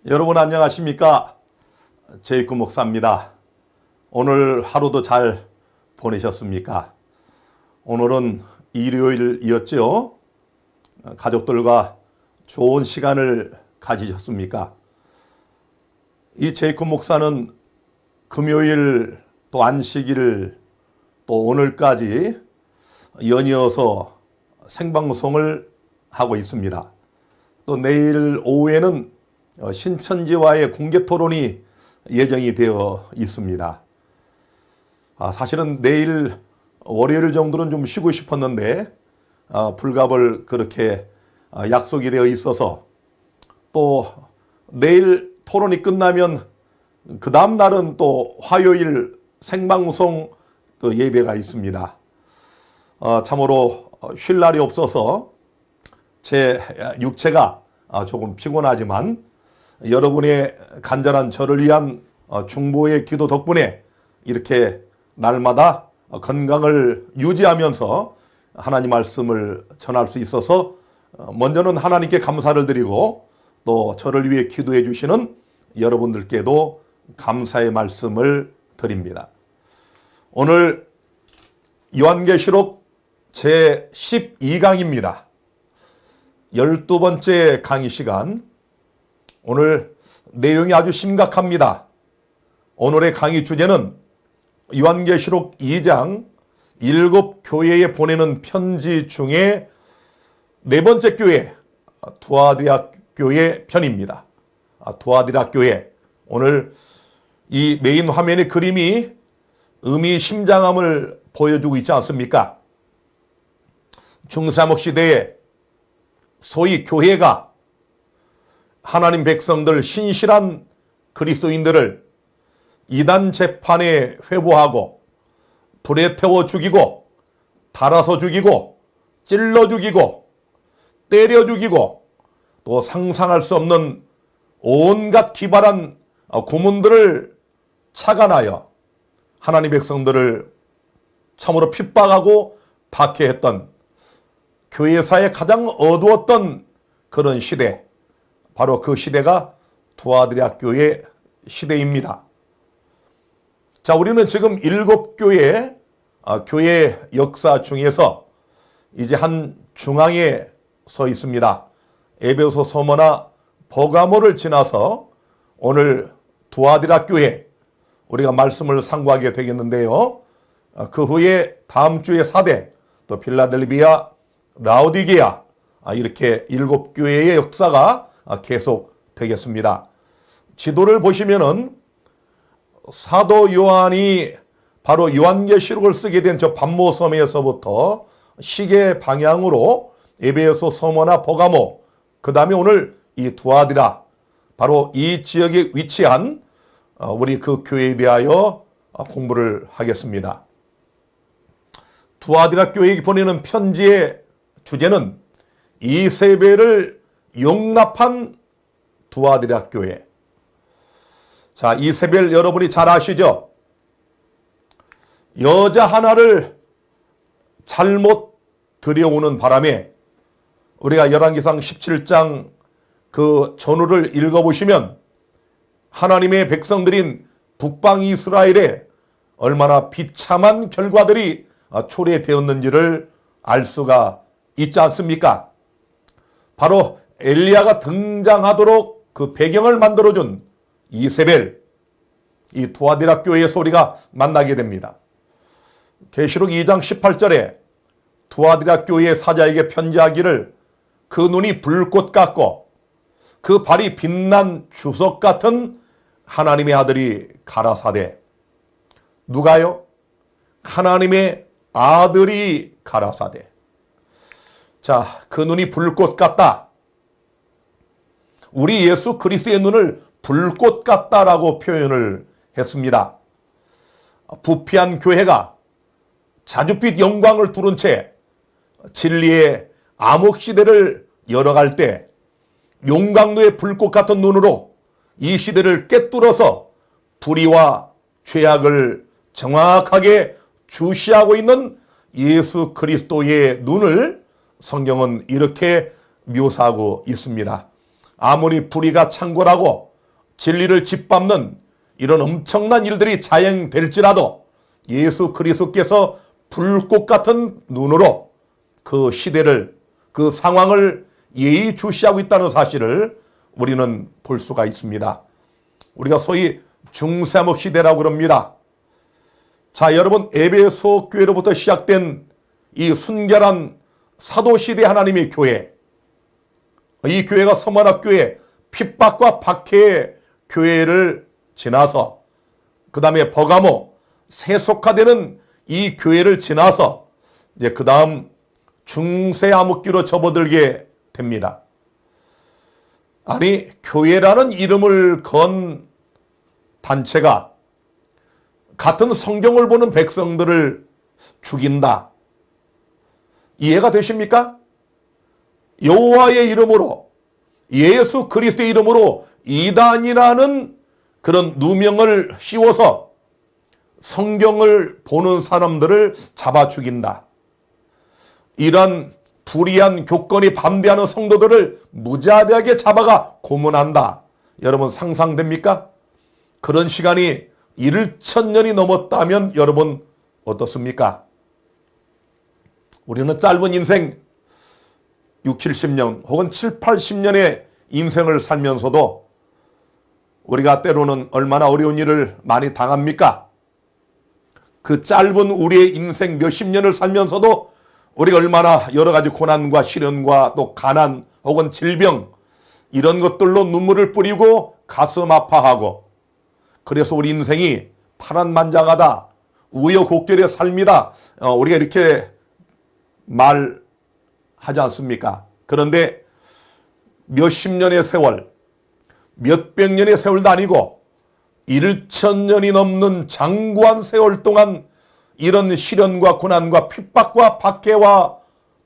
여러분 안녕하십니까? 제이크 목사입니다. 오늘 하루도 잘 보내셨습니까? 오늘은 일요일이었죠? 가족들과 좋은 시간을 가지셨습니까? 이 제이크 목사는 금요일 또 안식일 또 오늘까지 연이어서 생방송을 하고 있습니다. 또 내일 오후에는 신천지와의 공개 토론이 예정이 되어 있습니다. 사실은 내일 월요일 정도는 좀 쉬고 싶었는데 불갑을 그렇게 약속이 되어 있어서 또 내일 토론이 끝나면 그 다음 날은 또 화요일 생방송 또 예배가 있습니다. 참으로 쉴 날이 없어서 제 육체가 조금 피곤하지만 여러분의 간절한 저를 위한 중보의 기도 덕분에 이렇게 날마다 건강을 유지하면서 하나님 말씀을 전할 수 있어서 먼저는 하나님께 감사를 드리고 또 저를 위해 기도해 주시는 여러분들께도 감사의 말씀을 드립니다. 오늘 요한계시록 제12강입니다. 12번째 강의 시간. 오늘 내용이 아주 심각합니다. 오늘의 강의 주제는 요한계시록 2장 7교회에 보내는 편지 중에 네 번째 교회 두아디라 교회 편입니다. 두아디라 교회. 오늘 이 메인 화면의 그림이 의미심장함을 보여주고 있지 않습니까? 중세목 시대에 소위 교회가 하나님 백성들 신실한 그리스도인들을 이단 재판에 회부하고 불에 태워 죽이고 달아서 죽이고 찔러 죽이고 때려 죽이고 또 상상할 수 없는 온갖 기발한 고문들을 착안하여 하나님 백성들을 참으로 핍박하고 박해했던 교회사의 가장 어두웠던 그런 시대, 바로 그 시대가 두아디라 교회 시대입니다. 자, 우리는 지금 7교회 교회 역사 중에서 이제 한 중앙에 서 있습니다. 에베소, 서머나 버가모를 지나서 오늘 두아디라 교회 우리가 말씀을 상고하게 되겠는데요. 그 후에 다음 주에 사대, 또 필라델비아, 라오디게아 이렇게 7교회의 역사가 계속 되겠습니다. 지도를 보시면은 사도 요한이 바로 요한계시록을 쓰게 된 저 pat모섬에서부터 시계 방향으로 에베소, 서머나 버가모, 그 다음에 오늘 이 두아디라, 바로 이 지역에 위치한 우리 그 교회에 대하여 공부를 하겠습니다. 두아디라 교회에 보내는 편지의 주제는 이세벨을 용납한 두아디라 교회. 자, 이세벨 여러분이 잘 아시죠? 여자 하나를 잘못 들여오는 바람에 우리가 열왕기상 17장 그 전후를 읽어보시면 하나님의 백성들인 북방 이스라엘에 얼마나 비참한 결과들이 초래되었는지를 알 수가 있지 않습니까? 바로 엘리야가 등장하도록 그 배경을 만들어준 이세벨, 이 두아디라 교회에서 우리가 만나게 됩니다. 계시록 2장 18절에 두아디라 교회 사자에게 편지하기를 그 눈이 불꽃 같고 그 발이 빛난 주석 같은 하나님의 아들이 가라사대. 누가요? 하나님의 아들이 가라사대. 자, 그 눈이 불꽃 같다. 우리 예수 그리스도의 눈을 불꽃 같다라고 표현을 했습니다. 부패한 교회가 자줏빛 영광을 두른 채 진리의 암흑시대를 열어갈 때 용광로의 불꽃 같은 눈으로 이 시대를 꿰뚫어서 불의와 죄악을 정확하게 주시하고 있는 예수 그리스도의 눈을 성경은 이렇게 묘사하고 있습니다. 아무리 불의가 창궐하고 진리를 짓밟는 이런 엄청난 일들이 자행될지라도 예수 그리스도께서 불꽃 같은 눈으로 그 시대를, 그 상황을 예의주시하고 있다는 사실을 우리는 볼 수가 있습니다. 우리가 소위 중세목 시대라고 그럽니다. 자, 여러분, 에베소 교회로부터 시작된 이 순결한 사도시대 하나님의 교회, 이 교회가 서머나교회, 핍박과 박해의 교회를 지나서 그 다음에 버가모, 세속화되는 이 교회를 지나서 이제 그 다음 중세 암흑기로 접어들게 됩니다. 아니, 교회라는 이름을 건 단체가 같은 성경을 보는 백성들을 죽인다. 이해가 되십니까? 여호와의 이름으로, 예수 그리스도의 이름으로 이단이라는 그런 누명을 씌워서 성경을 보는 사람들을 잡아 죽인다. 이런 불의한 교권이 반대하는 성도들을 무자비하게 잡아가 고문한다. 여러분 상상됩니까? 그런 시간이 1000년이 넘었다면 여러분 어떻습니까? 우리는 짧은 인생 6, 70년 혹은 7, 80년의 인생을 살면서도 우리가 때로는 얼마나 어려운 일을 많이 당합니까? 그 짧은 우리의 인생 몇십 년을 살면서도 우리가 얼마나 여러 가지 고난과 시련과 또 가난 혹은 질병 이런 것들로 눈물을 뿌리고 가슴 아파하고, 그래서 우리 인생이 파란만장하다, 우여곡절의 삶이다, 우리가 이렇게 말하지 않습니까? 그런데 몇십 년의 세월, 몇백 년의 세월도 아니고 1000년이 넘는 장구한 세월 동안 이런 시련과 고난과 핍박과 박해와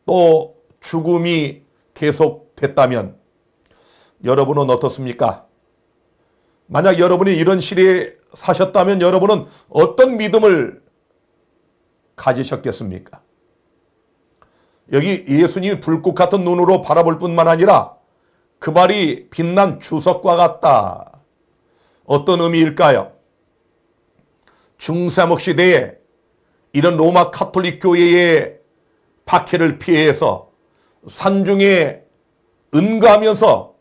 또 죽음이 계속됐다면 여러분은 어떻습니까? 만약 여러분이 이런 시대에 사셨다면 여러분은 어떤 믿음을 가지셨겠습니까? 여기 예수님이 불꽃 같은 눈으로 바라볼 뿐만 아니라 그 발이 빛난 주석과 같다. 어떤 의미일까요? 중세목 시대에 이런 로마 카톨릭 교회의 박해를 피해서 산중에 은거하면서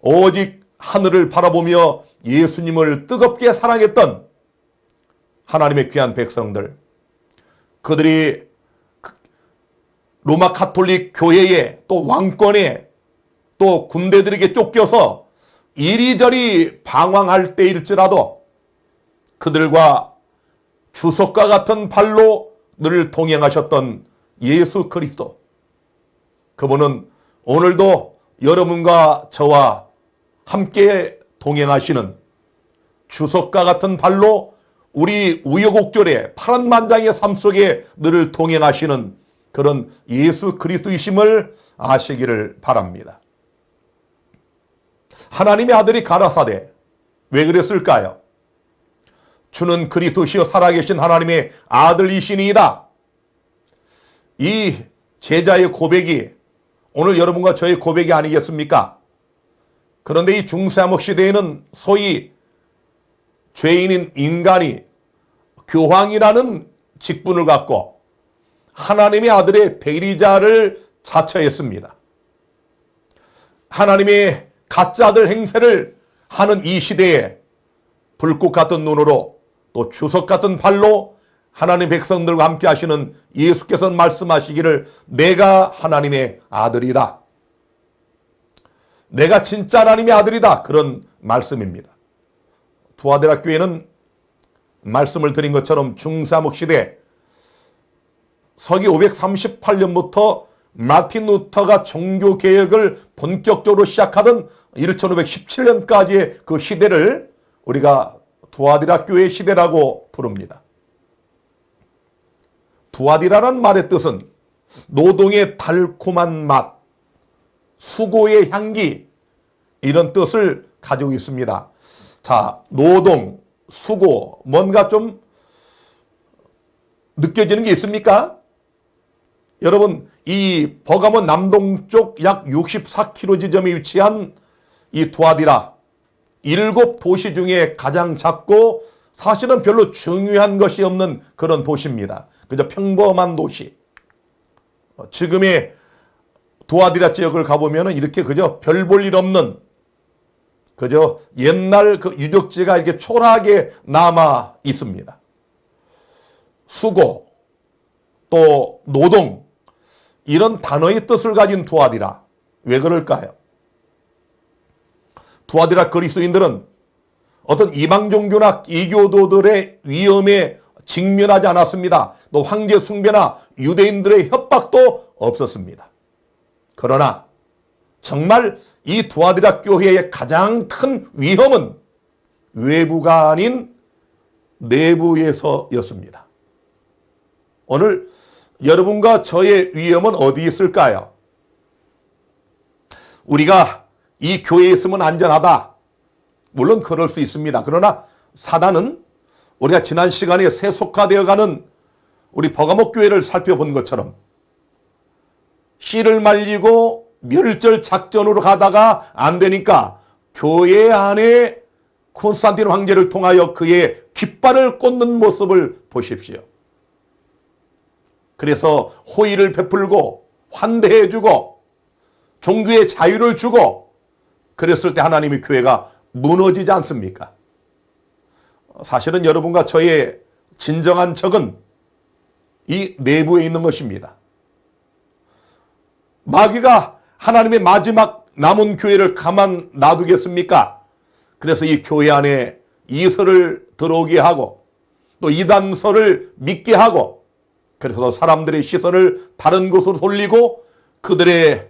오직 하늘을 바라보며 예수님을 뜨겁게 사랑했던 하나님의 귀한 백성들, 그들이 로마 카톨릭 교회에 또 왕권에 또 군대들에게 쫓겨서 이리저리 방황할 때일지라도 그들과 주석과 같은 발로 늘 동행하셨던 예수 그리스도, 그분은 오늘도 여러분과 저와 함께 동행하시는 주석과 같은 발로 우리 우여곡절의 파란만장의 삶 속에 늘 동행하시는 그런 예수 그리스도이심을 아시기를 바랍니다. 하나님의 아들이 가라사대 왜 그랬을까요? 주는 그리스도시여 살아계신 하나님의 아들이시니이다. 이 제자의 고백이 오늘 여러분과 저의 고백이 아니겠습니까? 그런데 이 중세암흑 시대에는 소위 죄인인 인간이 교황이라는 직분을 갖고 하나님의 아들의 대리자를 자처했습니다. 하나님의 가짜 아들 행세를 하는 이 시대에 불꽃 같은 눈으로 또 주석 같은 발로 하나님 백성들과 함께 하시는 예수께서는 말씀하시기를 내가 하나님의 아들이다. 내가 진짜 하나님의 아들이다. 그런 말씀입니다. 두아데라 교회는 말씀을 드린 것처럼 중세암흑 시대 서기 538년부터 마틴 루터가 종교개혁을 본격적으로 시작하던 1517년까지의 그 시대를 우리가 두아디라 교회의 시대라고 부릅니다. 두아디라라는 말의 뜻은 노동의 달콤한 맛, 수고의 향기, 이런 뜻을 가지고 있습니다. 자, 노동, 수고, 뭔가 좀 느껴지는 게 있습니까? 여러분, 이 버가모 남동쪽 약 64km 지점에 위치한 이 두아디라, 일곱 도시 중에 가장 작고 사실은 별로 중요한 것이 없는 그런 도시입니다. 그저 평범한 도시. 지금의 두아디라 지역을 가보면 이렇게 그저 별 볼 일 없는 그저 옛날 그 유적지가 이렇게 초라하게 남아 있습니다. 수고, 또 노동, 이런 단어의 뜻을 가진 두아디라. 왜 그럴까요? 두아디라 그리스도인들은 어떤 이방 종교나 이교도들의 위험에 직면하지 않았습니다. 또 황제 숭배나 유대인들의 협박도 없었습니다. 그러나 정말 이 두아디라 교회의 가장 큰 위험은 외부가 아닌 내부에서였습니다. 오늘 여러분과 저의 위험은 어디 있을까요? 우리가 이 교회에 있으면 안전하다. 물론 그럴 수 있습니다. 그러나 사단은 우리가 지난 시간에 세속화되어가는 우리 버가목 교회를 살펴본 것처럼 씨를 말리고 멸절 작전으로 가다가 안 되니까 교회 안에 콘스탄틴 황제를 통하여 그의 깃발을 꽂는 모습을 보십시오. 그래서 호의를 베풀고 환대해주고 종교의 자유를 주고 그랬을 때 하나님의 교회가 무너지지 않습니까? 사실은 여러분과 저의 진정한 적은 이 내부에 있는 것입니다. 마귀가 하나님의 마지막 남은 교회를 가만 놔두겠습니까? 그래서 이 교회 안에 이설을 들어오게 하고 또 이단설을 믿게 하고 그래서 사람들의 시선을 다른 곳으로 돌리고 그들의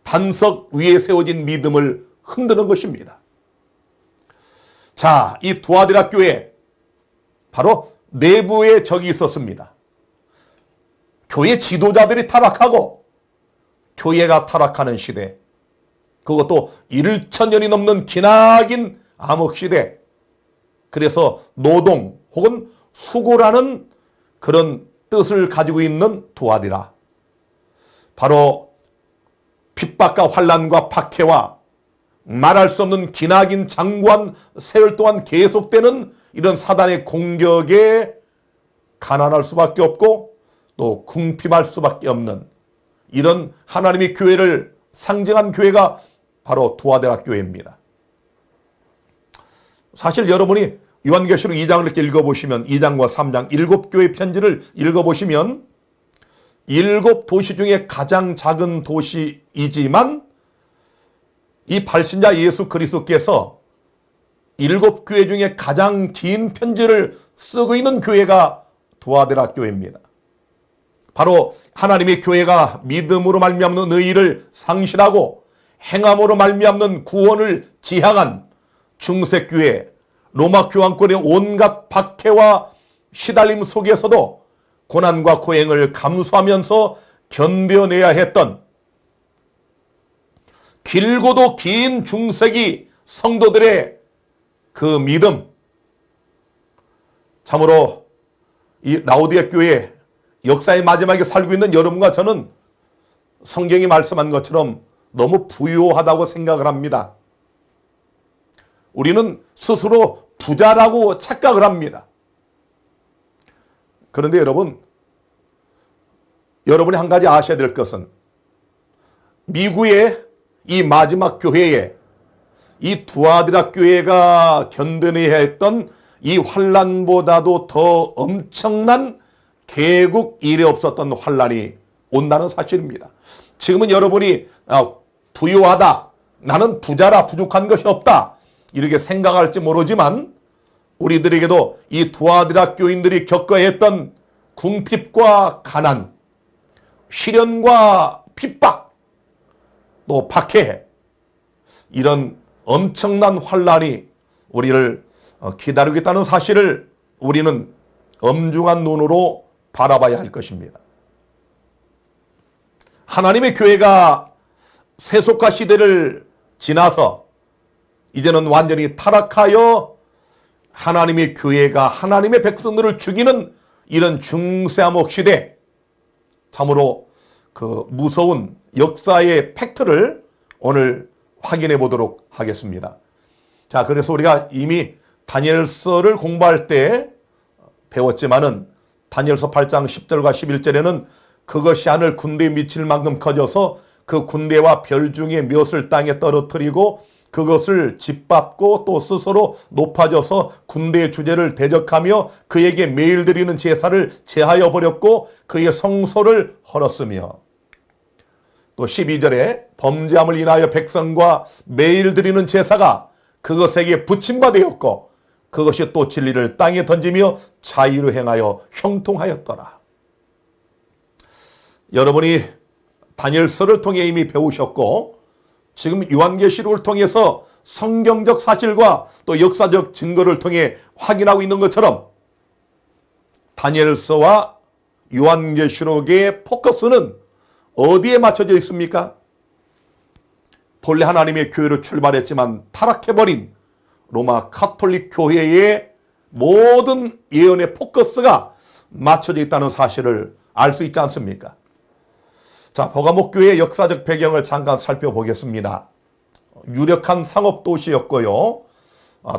반석 위에 세워진 믿음을 흔드는 것입니다. 자, 이 두아디라 교회 바로 내부에 적이 있었습니다. 교회 지도자들이 타락하고 교회가 타락하는 시대, 그것도 1천년이 넘는 기나긴 암흑시대. 그래서 노동 혹은 수고라는 그런 뜻을 가지고 있는 두아디라, 바로 핍박과 환난과 박해와 말할 수 없는 기나긴 장구한 세월 동안 계속되는 이런 사단의 공격에 가난할 수밖에 없고 또 궁핍할 수밖에 없는 이런 하나님의 교회를 상징한 교회가 바로 두아디라 교회입니다. 사실 여러분이 요한계시록 2장을 이렇게 읽어보시면 2장과 3장 7교회 편지를 읽어보시면 7 도시 중에 가장 작은 도시이지만 이 발신자 예수 그리스도께서 7교회 중에 가장 긴 편지를 쓰고 있는 교회가 두아디라 교회입니다. 바로 하나님의 교회가 믿음으로 말미암는 의의를 상실하고 행함으로 말미암는 구원을 지향한 중세교회 로마 교황권의 온갖 박해와 시달림 속에서도 고난과 고행을 감수하면서 견뎌내야 했던 길고도 긴 중세기 성도들의 그 믿음, 참으로 이 라오디아 교회 역사의 마지막에 살고 있는 여러분과 저는 성경이 말씀한 것처럼 너무 부유하다고 생각을 합니다. 우리는 스스로 부자라고 착각을 합니다. 그런데 여러분이 한 가지 아셔야 될 것은 미국의 이 마지막 교회에 이 두아디라 교회가 견뎌내야 했던 이 환난보다도 더 엄청난 개국 이래 없었던 환난이 온다는 사실입니다. 지금은 여러분이 부유하다, 나는 부자라 부족한 것이 없다 이렇게 생각할지 모르지만 우리들에게도 이 두아디라 교인들이 겪어야 했던 궁핍과 가난, 시련과 핍박, 또 박해, 이런 엄청난 환난이 우리를 기다리고 있다는 사실을 우리는 엄중한 눈으로 바라봐야 할 것입니다. 하나님의 교회가 세속화 시대를 지나서 이제는 완전히 타락하여 하나님의 교회가 하나님의 백성들을 죽이는 이런 중세암흑 시대, 참으로 그 무서운 역사의 팩트를 오늘 확인해 보도록 하겠습니다. 자, 그래서 우리가 이미 다니엘서를 공부할 때 배웠지만은 다니엘서 8장 10절과 11절에는 그것이 하늘 군대에 미칠 만큼 커져서 그 군대와 별 중에 몇을 땅에 떨어뜨리고 그것을 짓밟고 또 스스로 높아져서 군대의 주제를 대적하며 그에게 매일 드리는 제사를 제하여 버렸고 그의 성소를 헐었으며, 또 12절에 범죄함을 인하여 백성과 매일 드리는 제사가 그것에게 붙임바 되었고 그것이 또 진리를 땅에 던지며 자의로 행하여 형통하였더라. 여러분이 다니엘서를 통해 이미 배우셨고 지금 요한계시록을 통해서 성경적 사실과 또 역사적 증거를 통해 확인하고 있는 것처럼 다니엘서와 요한계시록의 포커스는 어디에 맞춰져 있습니까? 본래 하나님의 교회로 출발했지만 타락해버린 로마 카톨릭 교회의 모든 예언의 포커스가 맞춰져 있다는 사실을 알 수 있지 않습니까? 자, 버가모교회의 역사적 배경을 잠깐 살펴보겠습니다. 유력한 상업도시였고요.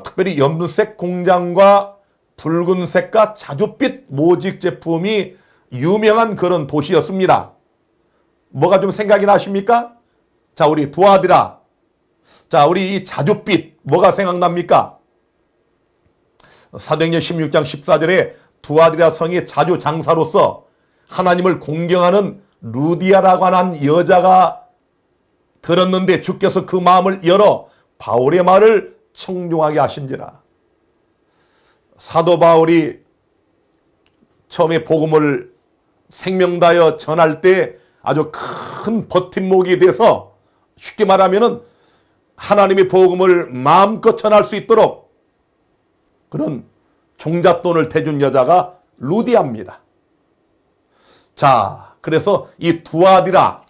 특별히 염색 공장과 붉은색과 자줏빛 모직 제품이 유명한 그런 도시였습니다. 뭐가 좀 생각이 나십니까? 자, 우리 두아디라. 자, 우리 이 자줏빛 뭐가 생각납니까? 사도행전 16장 14절에 두아디라 성의 자주 장사로서 하나님을 공경하는 루디아라고 하는 여자가 들었는데 주께서 그 마음을 열어 바울의 말을 청중하게 하신지라. 사도 바울이 처음에 복음을 생명다여 전할 때 아주 큰 버팀목이 돼서 쉽게 말하면은 하나님의 복음을 마음껏 전할 수 있도록 그런 종잣돈을 대준 여자가 루디아입니다. 자, 그래서 이 두아디라,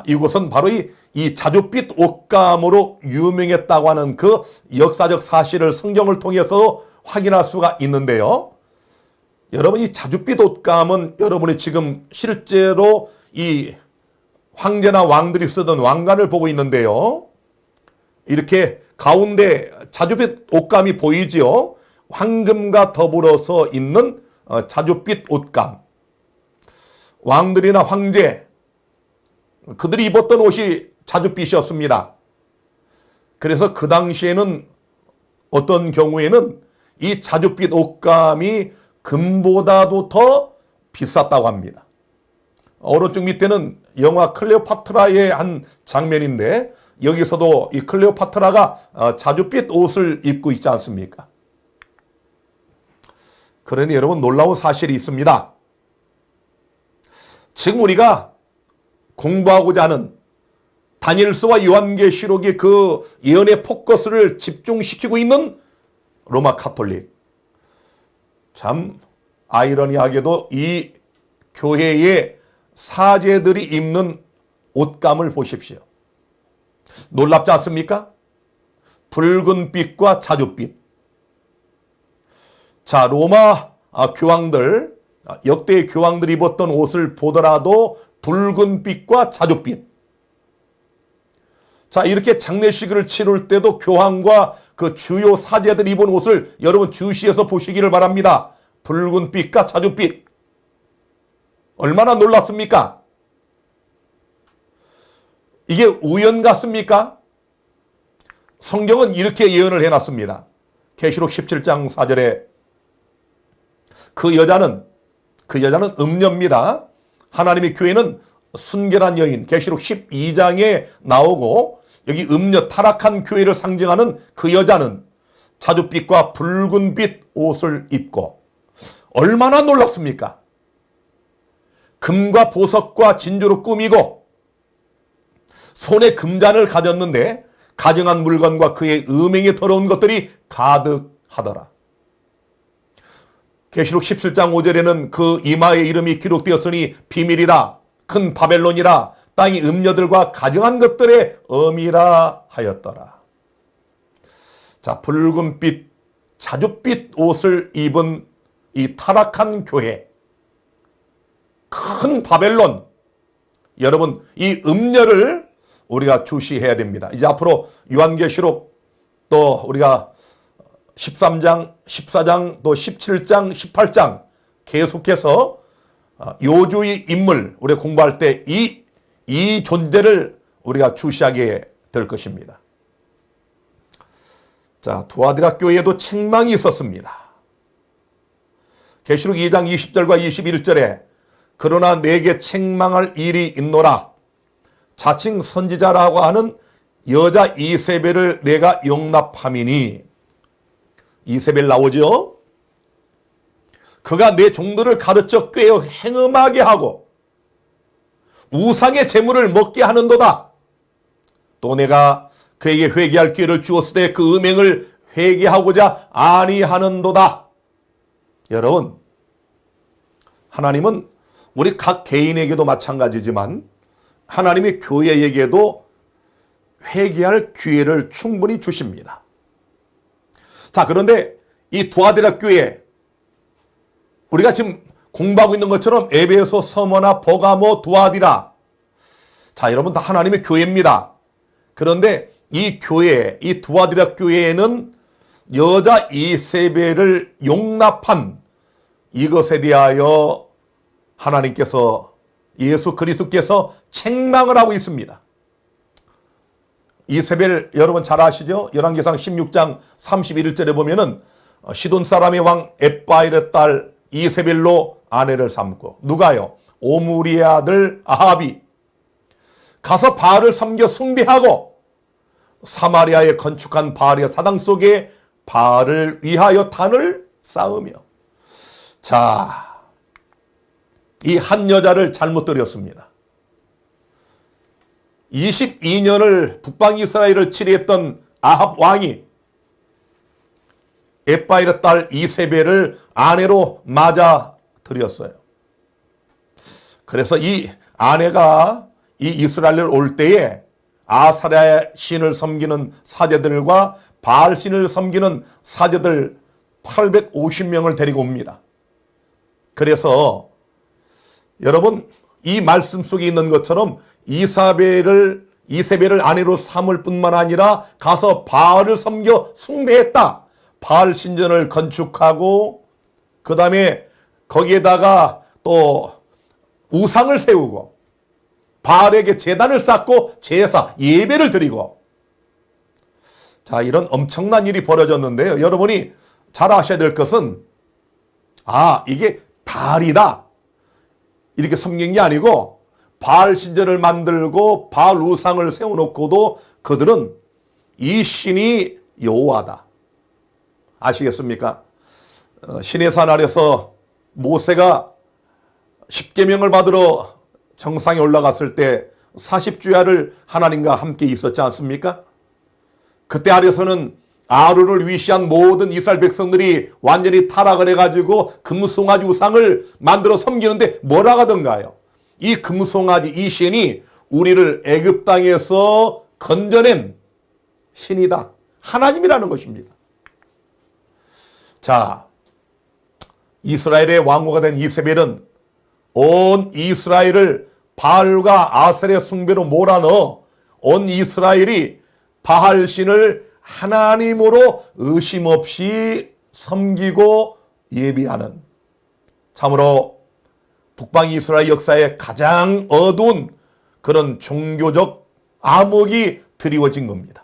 이곳은 바로 이 자줏빛 옷감으로 유명했다고 하는 그 역사적 사실을 성경을 통해서 확인할 수가 있는데요. 여러분, 이 자줏빛 옷감은 여러분이 지금 실제로 이 황제나 왕들이 쓰던 왕관을 보고 있는데요. 이렇게 가운데 자줏빛 옷감이 보이지요. 황금과 더불어서 있는 자줏빛 옷감. 왕들이나 황제, 그들이 입었던 옷이 자줏빛이었습니다. 그래서 그 당시에는 어떤 경우에는 이 자줏빛 옷감이 금보다도 더 비쌌다고 합니다. 오른쪽 밑에는 영화 클레오파트라의 한 장면인데 여기서도 이 클레오파트라가 자줏빛 옷을 입고 있지 않습니까? 그러니 여러분, 놀라운 사실이 있습니다. 지금 우리가 공부하고자 하는 다니엘서와 요한계시록의 그 예언의 포커스를 집중시키고 있는 로마 카톨릭. 참 아이러니하게도 이 교회의 사제들이 입는 옷감을 보십시오. 놀랍지 않습니까? 붉은빛과 자줏빛. 자, 로마 교황들, 역대의 교황들이 입었던 옷을 보더라도 붉은빛과 자줏빛. 자, 이렇게 장례식을 치를 때도 교황과 그 주요 사제들이 입은 옷을 여러분 주시해서 보시기를 바랍니다. 붉은빛과 자줏빛. 얼마나 놀랍습니까? 이게 우연 같습니까? 성경은 이렇게 예언을 해놨습니다. 계시록 17장 4절에 그 여자는 음녀입니다. 하나님의 교회는 순결한 여인, 계시록 12장에 나오고 여기 음녀 타락한 교회를 상징하는 그 여자는 자줏빛과 붉은빛 옷을 입고, 얼마나 놀랍습니까? 금과 보석과 진주로 꾸미고 손에 금잔을 가졌는데 가증한 물건과 그의 음행에 더러운 것들이 가득하더라. 계시록 17장 5절에는 그 이마의 이름이 기록되었으니 비밀이라, 큰 바벨론이라, 땅이 음녀들과 가증한 것들의 어미라 하였더라. 자, 붉은빛 자줏빛 옷을 입은 이 타락한 교회, 큰 바벨론, 여러분 이 음녀를 우리가 주시해야 됩니다. 이제 앞으로 요한계시록 또 우리가 13장, 14장, 또 17장, 18장 계속해서 요주의 인물 우리가 공부할 때 이 존재를 우리가 주시하게 될 것입니다. 자, 두아디라 교회에도 책망이 있었습니다. 계시록 2장 20절과 21절에 그러나 내게 책망할 일이 있노라. 자칭 선지자라고 하는 여자 이세벨을 내가 용납함이니. 이세벨 나오죠? 그가 내 종들을 가르쳐 꾀어 행음하게 하고 우상의 재물을 먹게 하는도다. 또 내가 그에게 회개할 기회를 주었을 때 그 음행을 회개하고자 아니하는도다. 여러분, 하나님은 우리 각 개인에게도 마찬가지지만 하나님의 교회에게도 회개할 기회를 충분히 주십니다. 자, 그런데 이 두아디라 교회, 우리가 지금 공부하고 있는 것처럼 에베소, 서머나, 버가모, 두아디라, 자, 여러분 다 하나님의 교회입니다. 그런데 이 교회, 이 두아디라 교회에는 여자 이세벨을 용납한 이것에 대하여 하나님께서, 예수 그리스도께서 책망을 하고 있습니다. 이세벨 여러분 잘 아시죠? 열왕기상 16장 31절에 보면은 시돈 사람의 왕 엣바일의 딸 이세벨로 아내를 삼고, 누가요? 오므리의 아들 아합이 가서 바알을 섬겨 숭배하고 사마리아에 건축한 바알의 사당 속에 바알을 위하여 단을 쌓으며. 자, 이 한 여자를 잘못 들였습니다. 22년을 북방 이스라엘을 치리했던 아합 왕이 엣바일의 딸 이세벨을 아내로 맞아 들였어요. 그래서 이 아내가 이 이스라엘을 올 때에 아사랴 신을 섬기는 사제들과 바알 신을 섬기는 사제들 850명을 데리고 옵니다. 그래서 여러분, 이 말씀 속에 있는 것처럼 이세벨을 아내로 삼을 뿐만 아니라 가서 바알을 섬겨 숭배했다. 바알 신전을 건축하고 그 다음에 거기에다가 또 우상을 세우고 바알에게 제단을 쌓고 제사, 예배를 드리고, 자, 이런 엄청난 일이 벌어졌는데요. 여러분이 잘 아셔야 될 것은, 이게 바알이다 이렇게 섬긴 게 아니고, 바알 신전을 만들고 바알 우상을 세워놓고도 그들은 이 신이 여호와다. 아시겠습니까? 시내산 아래서 모세가 십계명을 받으러 정상에 올라갔을 때 40주야를 하나님과 함께 있었지 않습니까? 그때 아래서는 아론을 위시한 모든 이스라엘 백성들이 완전히 타락을 해가지고 금송아지 우상을 만들어 섬기는데 뭐라 하던가요? 이 금송아지, 이 신이 우리를 애굽 땅에서 건져낸 신이다. 하나님이라는 것입니다. 자, 이스라엘의 왕후가 된 이세벨은 온 이스라엘을 바알과 아셀의 숭배로 몰아넣어 온 이스라엘이 바알 신을 하나님으로 의심 없이 섬기고 예비하는, 참으로 북방 이스라엘 역사의 가장 어두운 그런 종교적 암흑이 드리워진 겁니다.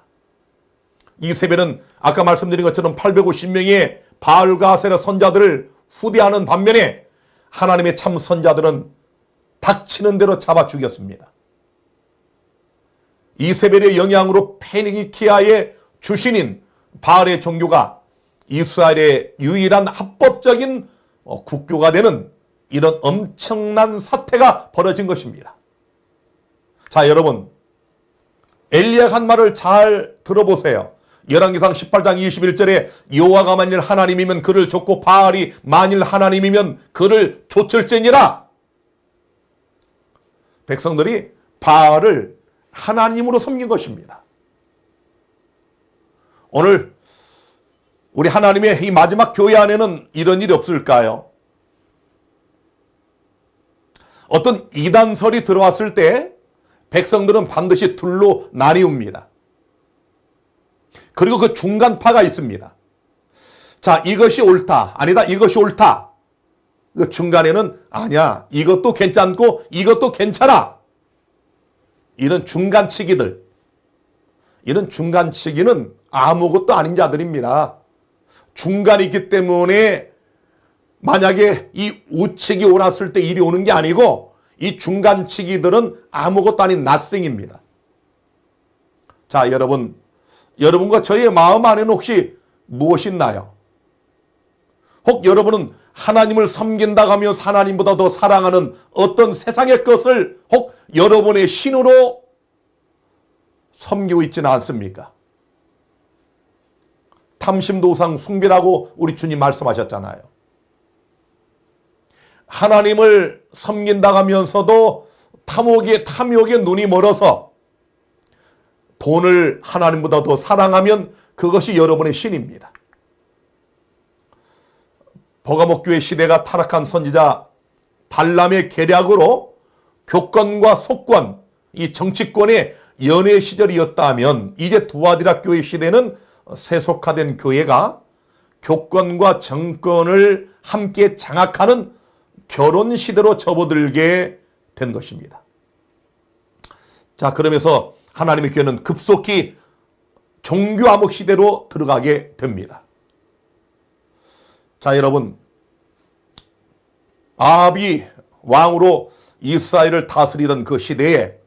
이세벨은 아까 말씀드린 것처럼 850명의 바알과 아세라 선자들을 후대하는 반면에 하나님의 참 선자들은 닥치는 대로 잡아 죽였습니다. 이세벨의 영향으로 페니키아의 주신인 바알의 종교가 이스라엘의 유일한 합법적인 국교가 되는 이런 엄청난 사태가 벌어진 것입니다. 자, 여러분, 엘리야가 한 말을 잘 들어보세요. 열왕기상 18장 21절에 여호와가 만일 하나님이면 그를 좇고 바알이 만일 하나님이면 그를 좇을지니라. 백성들이 바알을 하나님으로 섬긴 것입니다. 오늘 우리 하나님의 이 마지막 교회 안에는 이런 일이 없을까요? 어떤 이단설이 들어왔을 때 백성들은 반드시 둘로 나뉘옵니다. 그리고 그 중간파가 있습니다. 자, 이것이 옳다, 아니다, 이것이 옳다. 그 중간에는 아니야, 이것도 괜찮고 이것도 괜찮아. 이런 중간치기들, 이런 중간치기는 아무것도 아닌 자들입니다. 중간이 있기 때문에 만약에 이 우측이 옳았을 때 일이 오는 게 아니고 이 중간치기들은 아무것도 아닌 낯생입니다. 자, 여러분과 저의 마음 안에는 혹시 무엇이 있나요? 혹 여러분은 하나님을 섬긴다고 하며 하나님보다 더 사랑하는 어떤 세상의 것을 혹 여러분의 신으로 섬기고 있지는 않습니까? 탐심도상 숭배라고 우리 주님 말씀하셨잖아요. 하나님을 섬긴다고 하면서도 탐욕에 눈이 멀어서 돈을 하나님보다 더 사랑하면 그것이 여러분의 신입니다. 버가목 교회 시대가 타락한 선지자 발람의 계략으로 교권과 속권, 이 정치권의 연애 시절이었다면 이제 두아디라 교회 시대는 세속화된 교회가 교권과 정권을 함께 장악하는 결혼 시대로 접어들게 된 것입니다. 자, 그러면서 하나님의 교회는 급속히 종교 암흑 시대로 들어가게 됩니다. 자, 여러분, 아합이 왕으로 이스라엘을 다스리던 그 시대에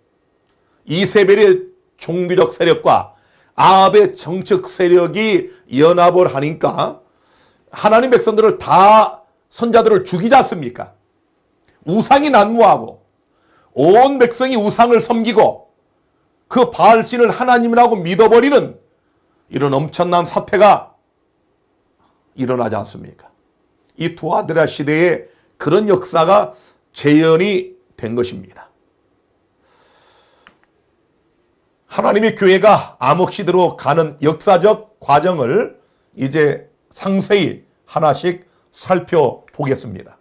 이세벨의 종교적 세력과 아합의 정책 세력이 연합을 하니까 하나님 백성들을 다 선자들을 죽이지 않습니까? 우상이 난무하고 온 백성이 우상을 섬기고 그 바알신을 하나님이라고 믿어버리는 이런 엄청난 사태가 일어나지 않습니까? 이 두아디라 시대에 그런 역사가 재현이 된 것입니다. 하나님의 교회가 암흑시대로 가는 역사적 과정을 이제 상세히 하나씩 살펴보겠습니다.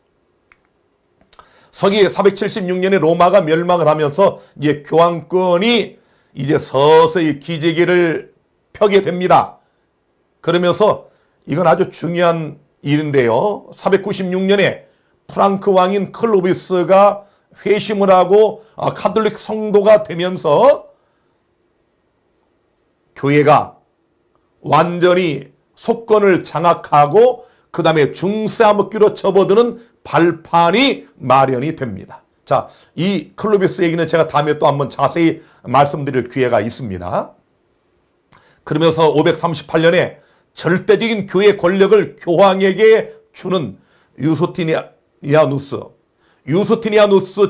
서기 476년에 로마가 멸망을 하면서 이제 교황권이 이제 서서히 기재기를 펴게 됩니다. 그러면서 이건 아주 중요한 일인데요. 496년에 프랑크 왕인 클로비스가 회심을 하고 가톨릭 성도가 되면서 교회가 완전히 속권을 장악하고 그 다음에 중세암흑기로 접어드는 발판이 마련이 됩니다. 자, 이 클로비스 얘기는 제가 다음에 또 한번 자세히 말씀드릴 기회가 있습니다. 그러면서 538년에 절대적인 교회 권력을 교황에게 주는 유스티니아누스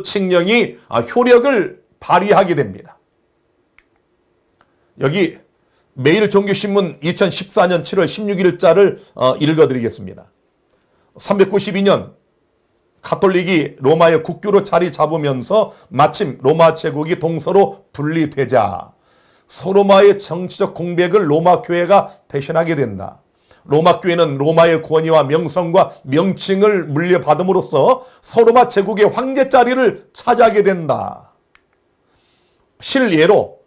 칙령이 효력을 발휘하게 됩니다. 여기 매일종교신문 2014년 7월 16일자를 읽어드리겠습니다. 392년 가톨릭이 로마의 국교로 자리 잡으면서 마침 로마 제국이 동서로 분리되자 서로마의 정치적 공백을 로마 교회가 대신하게 된다. 로마 교회는 로마의 권위와 명성과 명칭을 물려받음으로써 서로마 제국의 황제 자리를 차지하게 된다. 실예로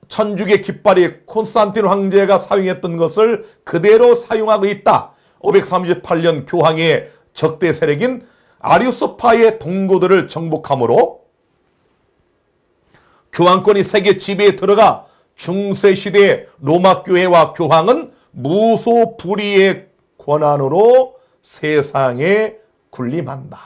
천주교 깃발이 콘스탄틴 황제가 사용했던 것을 그대로 사용하고 있다. 538년 교황의 적대 세력인 아리우스파의 동고들을 정복함으로 교황권이 세계 지배에 들어가 중세시대의 로마 교회와 교황은 무소불위의 권한으로 세상에 군림한다.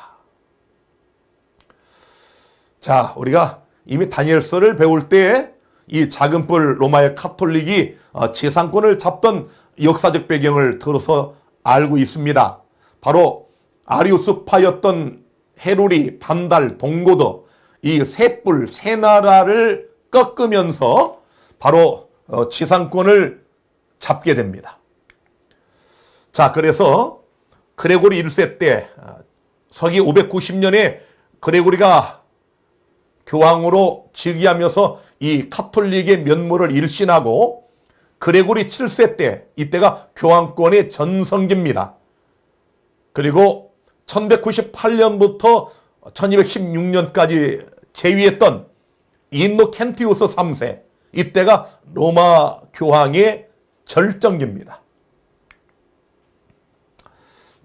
자, 우리가 이미 다니엘서를 배울 때 이 작은 뿔 로마의 카톨릭이 재상권을 잡던 역사적 배경을 들어서 알고 있습니다. 바로 아리우스파였던 헤로리, 반달, 동고도 이 세 뿔, 세 나라를 꺾으면서 바로 지상권을 잡게 됩니다. 자, 그래서 그레고리 1세 때 서기 590년에 그레고리가 교황으로 즉위하면서 이 카톨릭의 면모를 일신하고 그레고리 7세 때 이때가 교황권의 전성기입니다. 그리고 1198년부터 1216년까지 재위했던 인노켄티우스 3세 이때가 로마 교황의 절정기입니다.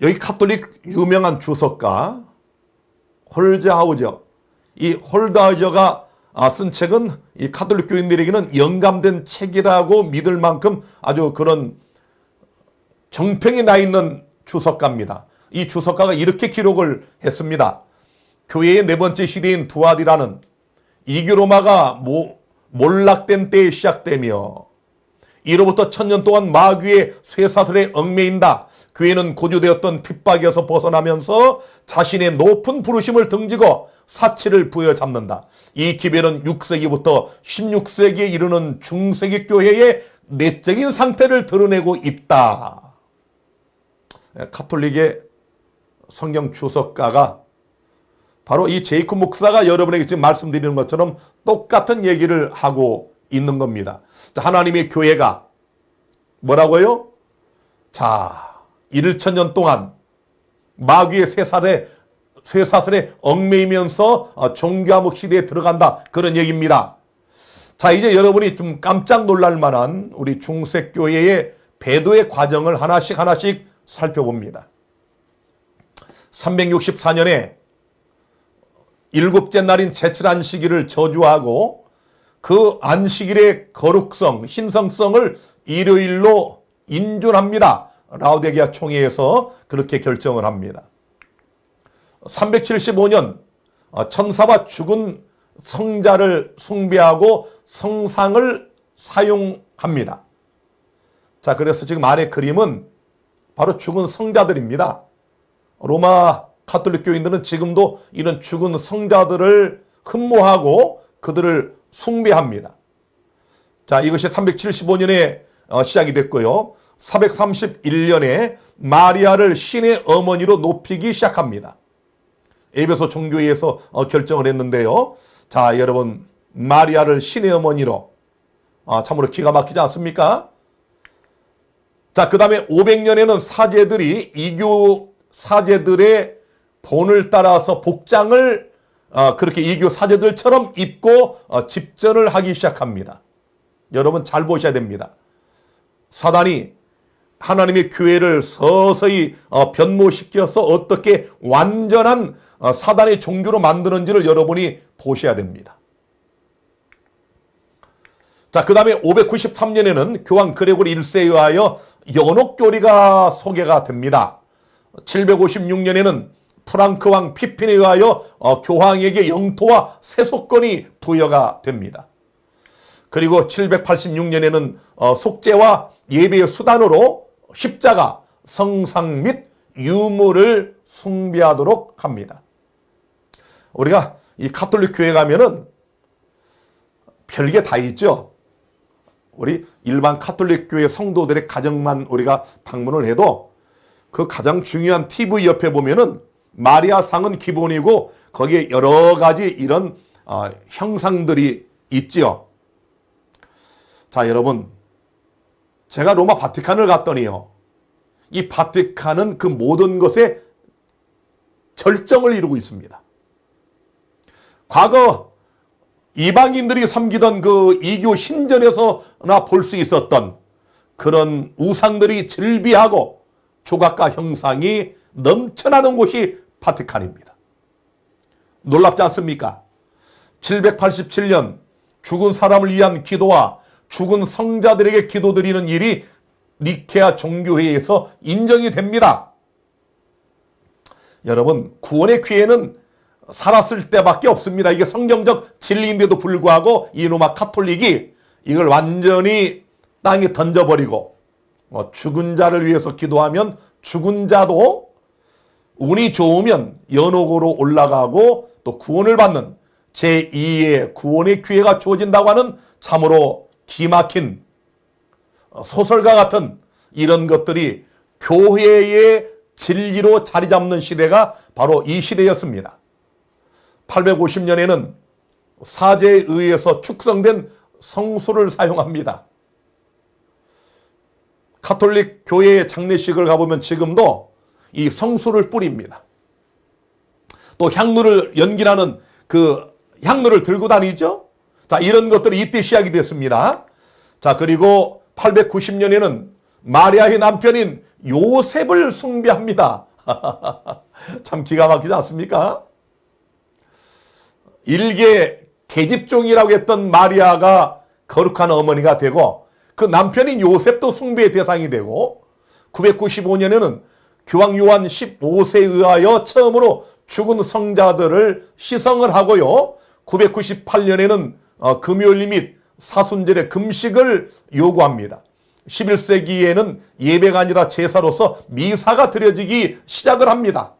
여기 카톨릭 유명한 주석가 홀드하우저, 이 홀드하우저가 쓴 책은 이 카톨릭 교인들에게는 영감된 책이라고 믿을 만큼 아주 그런 정평이 나 있는 주석가입니다. 이 주석가가 이렇게 기록을 했습니다. 교회의 네 번째 시대인 두아디라는 이교 로마가 몰락된 때에 시작되며 이로부터 1000년 동안 마귀의 쇠사슬에 얽매인다. 교회는 고조되었던 핍박에서 벗어나면서 자신의 높은 부르심을 등지고 사치를 부여잡는다. 이 기별은 6세기부터 16세기에 이르는 중세기 교회의 내적인 상태를 드러내고 있다. 카톨릭의 성경 주석가가 바로 이 제이콥 목사가 여러분에게 지금 말씀드리는 것처럼 똑같은 얘기를 하고 있는 겁니다. 하나님의 교회가 뭐라고요? 자, 1000년 동안 마귀의 쇠사슬에 얽매이면서 종교암흑 시대에 들어간다. 그런 얘기입니다. 자, 이제 여러분이 좀 깜짝 놀랄 만한 우리 중세교회의 배도의 과정을 하나씩 살펴봅니다. 364년에 일곱째 날인 제칠 안식일을 저주하고 그 안식일의 거룩성, 신성성을 일요일로 인준합니다. 라오디게아 총회에서 그렇게 결정을 합니다. 375년 천사와 죽은 성자를 숭배하고 성상을 사용합니다. 자, 그래서 지금 아래 그림은 바로 죽은 성자들입니다. 로마 카톨릭 교인들은 지금도 이런 죽은 성자들을 흠모하고 그들을 숭배합니다. 자, 이것이 375년에 시작이 됐고요. 431년에 마리아를 신의 어머니로 높이기 시작합니다. 에베소 종교회에서 결정을 했는데요. 자, 여러분, 마리아를 신의 어머니로 참으로 기가 막히지 않습니까? 자, 그 다음에 500년에는 사제들이 이교 사제들의 본을 따라서 복장을 그렇게 이교 사제들처럼 입고 집전을 하기 시작합니다. 여러분 잘 보셔야 됩니다. 사단이 하나님의 교회를 서서히 변모시켜서 어떻게 완전한 사단의 종교로 만드는지를 여러분이 보셔야 됩니다. 자, 그 다음에 593년에는 교황 그레고리 1세에 의하여 연옥교리가 소개가 됩니다. 756년에는 프랑크 왕 피핀에 의하여 교황에게 영토와 세속권이 부여가 됩니다. 그리고 786년에는 속죄와 예배의 수단으로 십자가, 성상 및 유물을 숭배하도록 합니다. 우리가 이 카톨릭 교회 가면은 별게 다 있죠. 우리 일반 카톨릭 교회 성도들의 가정만 우리가 방문을 해도 그 가장 중요한 TV 옆에 보면은 마리아 상은 기본이고 거기에 여러 가지 이런 형상들이 있지요. 자, 여러분, 제가 로마 바티칸을 갔더니요, 이 바티칸은 그 모든 것에 절정을 이루고 있습니다. 과거 이방인들이 섬기던 그 이교 신전에서나 볼 수 있었던 그런 우상들이 즐비하고 조각과 형상이 넘쳐나는 곳이 바티칸입니다. 놀랍지 않습니까? 787년 죽은 사람을 위한 기도와 죽은 성자들에게 기도드리는 일이 니케아 종교회의에서 인정이 됩니다. 여러분, 구원의 기회는 살았을 때밖에 없습니다. 이게 성경적 진리인데도 불구하고 이 로마 카톨릭이 이걸 완전히 땅에 던져버리고 죽은 자를 위해서 기도하면 죽은 자도 운이 좋으면 연옥으로 올라가고 또 구원을 받는 제2의 구원의 기회가 주어진다고 하는 참으로 기막힌 소설과 같은 이런 것들이 교회의 진리로 자리 잡는 시대가 바로 이 시대였습니다. 850년에는 사제에 의해서 축성된 성수를 사용합니다. 카톨릭 교회의 장례식을 가보면 지금도 이 성수를 뿌립니다. 또 향루를 연기하는 그 향루를 들고 다니죠. 자, 이런 것들이 이때 시작이 됐습니다. 자, 그리고 890년에는 마리아의 남편인 요셉을 숭배합니다. 참 기가 막히지 않습니까? 일개 계집종이라고 했던 마리아가 거룩한 어머니가 되고 그 남편인 요셉도 숭배의 대상이 되고 995년에는 교황 요한 15세에 의하여 처음으로 죽은 성자들을 시성을 하고요. 998년에는 금요일 및 사순절의 금식을 요구합니다. 11세기에는 예배가 아니라 제사로서 미사가 드려지기 시작을 합니다.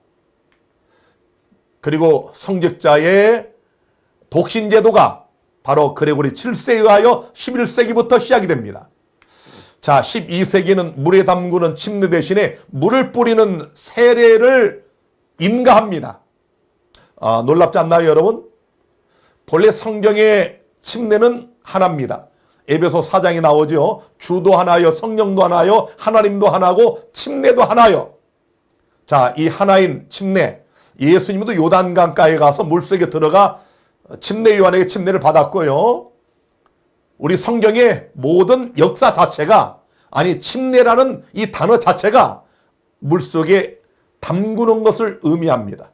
그리고 성직자의 독신제도가 바로 그레고리 7세에 의하여 11세기부터 시작이 됩니다. 자, 12세기는 물에 담그는 침례 대신에 물을 뿌리는 세례를 인가합니다. 놀랍지 않나요, 여러분? 본래 성경의 침례는 하나입니다. 에베소 4장에 나오죠. 주도 하나요, 성령도 하나요, 하나님도 하나고 침례도 하나요. 자, 이 하나인 침례, 예수님도 요단강가에 가서 물속에 들어가 침례 요한에게 침례를 받았고요. 우리 성경의 모든 역사 자체가, 아니 침례라는 이 단어 자체가 물속에 담그는 것을 의미합니다.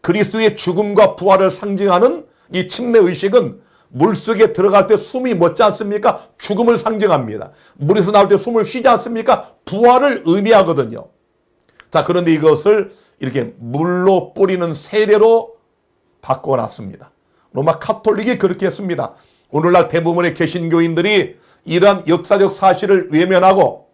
그리스도의 죽음과 부활을 상징하는 이 침례 의식은 물속에 들어갈 때 숨이 멎지 않습니까? 죽음을 상징합니다. 물에서 나올 때 숨을 쉬지 않습니까? 부활을 의미하거든요. 자, 그런데 이것을 이렇게 물로 뿌리는 세례로 바꿔놨습니다. 로마 카톨릭이 그렇게 했습니다. 오늘날 대부분의 개신교인들이 이러한 역사적 사실을 외면하고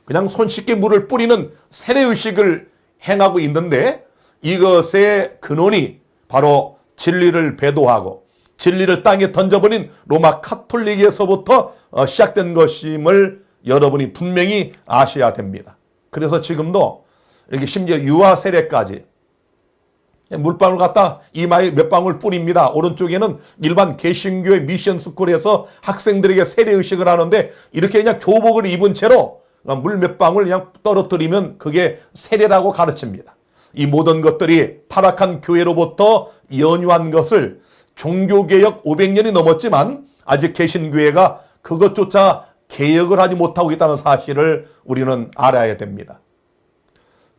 그냥 손쉽게 물을 뿌리는 세례의식을 행하고 있는데 이것의 근원이 바로 진리를 배도하고 진리를 땅에 던져버린 로마 카톨릭에서부터 시작된 것임을 여러분이 분명히 아셔야 됩니다. 그래서 지금도 이렇게 심지어 유아 세례까지 물방울 갖다 이마에 몇 방울 뿌립니다. 오른쪽에는 일반 개신교의 미션 스쿨에서 학생들에게 세례의식을 하는데 이렇게 그냥 교복을 입은 채로 물 몇 방울 그냥 떨어뜨리면 그게 세례라고 가르칩니다. 이 모든 것들이 타락한 교회로부터 연유한 것을 종교개혁 500년이 넘었지만 아직 개신교회가 그것조차 개혁을 하지 못하고 있다는 사실을 우리는 알아야 됩니다.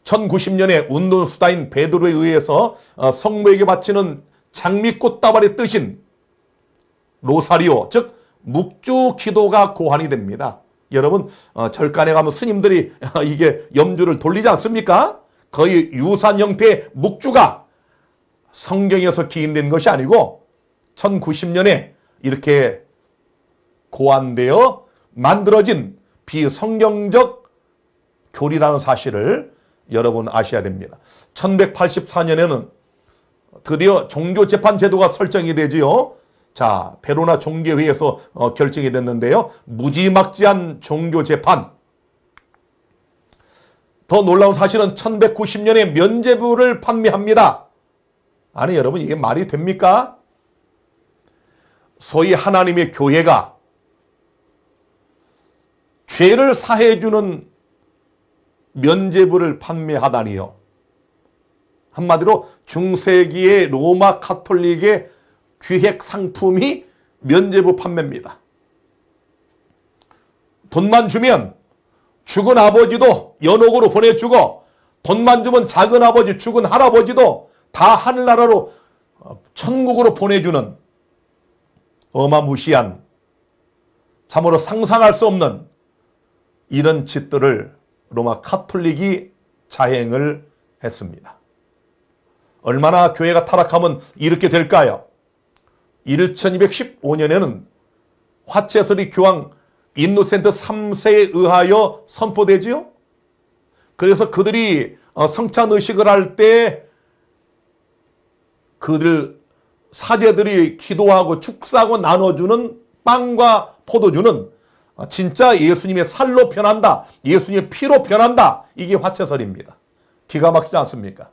1090년에 운동수다인 베드로에 의해서 성모에게 바치는 장미꽃다발의 뜻인 로사리오, 즉 묵주 기도가 고안이 됩니다. 여러분 절간에 가면 스님들이 이게 염주를 돌리지 않습니까? 거의 유사한 형태의 묵주가 성경에서 기인된 것이 아니고 1090년에 이렇게 고안되어 만들어진 비성경적 교리라는 사실을 여러분 아셔야 됩니다. 1184년에는 드디어 종교재판 제도가 설정이 되지요. 자, 베로나 종교회에서 결정이 됐는데요. 무지막지한 종교재판. 더 놀라운 사실은 1190년에 면죄부를 판매합니다. 아니 여러분 이게 말이 됩니까? 소위 하나님의 교회가 죄를 사해주는 면죄부를 판매하다니요. 한마디로 중세기의 로마 카톨릭의 기획 상품이 면죄부 판매입니다. 돈만 주면 죽은 아버지도 연옥으로 보내주고 돈만 주면 작은 아버지, 죽은 할아버지도 다 하늘나라로 천국으로 보내주는 어마무시한 참으로 상상할 수 없는 이런 짓들을 로마 카톨릭이 자행을 했습니다. 얼마나 교회가 타락하면 이렇게 될까요? 1215년에는 화채설이 교황 인노센트 3세에 의하여 선포되지요. 그래서 그들이 성찬의식을 할 때 그들 사제들이 기도하고 축사하고 나눠주는 빵과 포도주는 진짜 예수님의 살로 변한다, 예수님의 피로 변한다, 이게 화채설입니다. 기가 막히지 않습니까?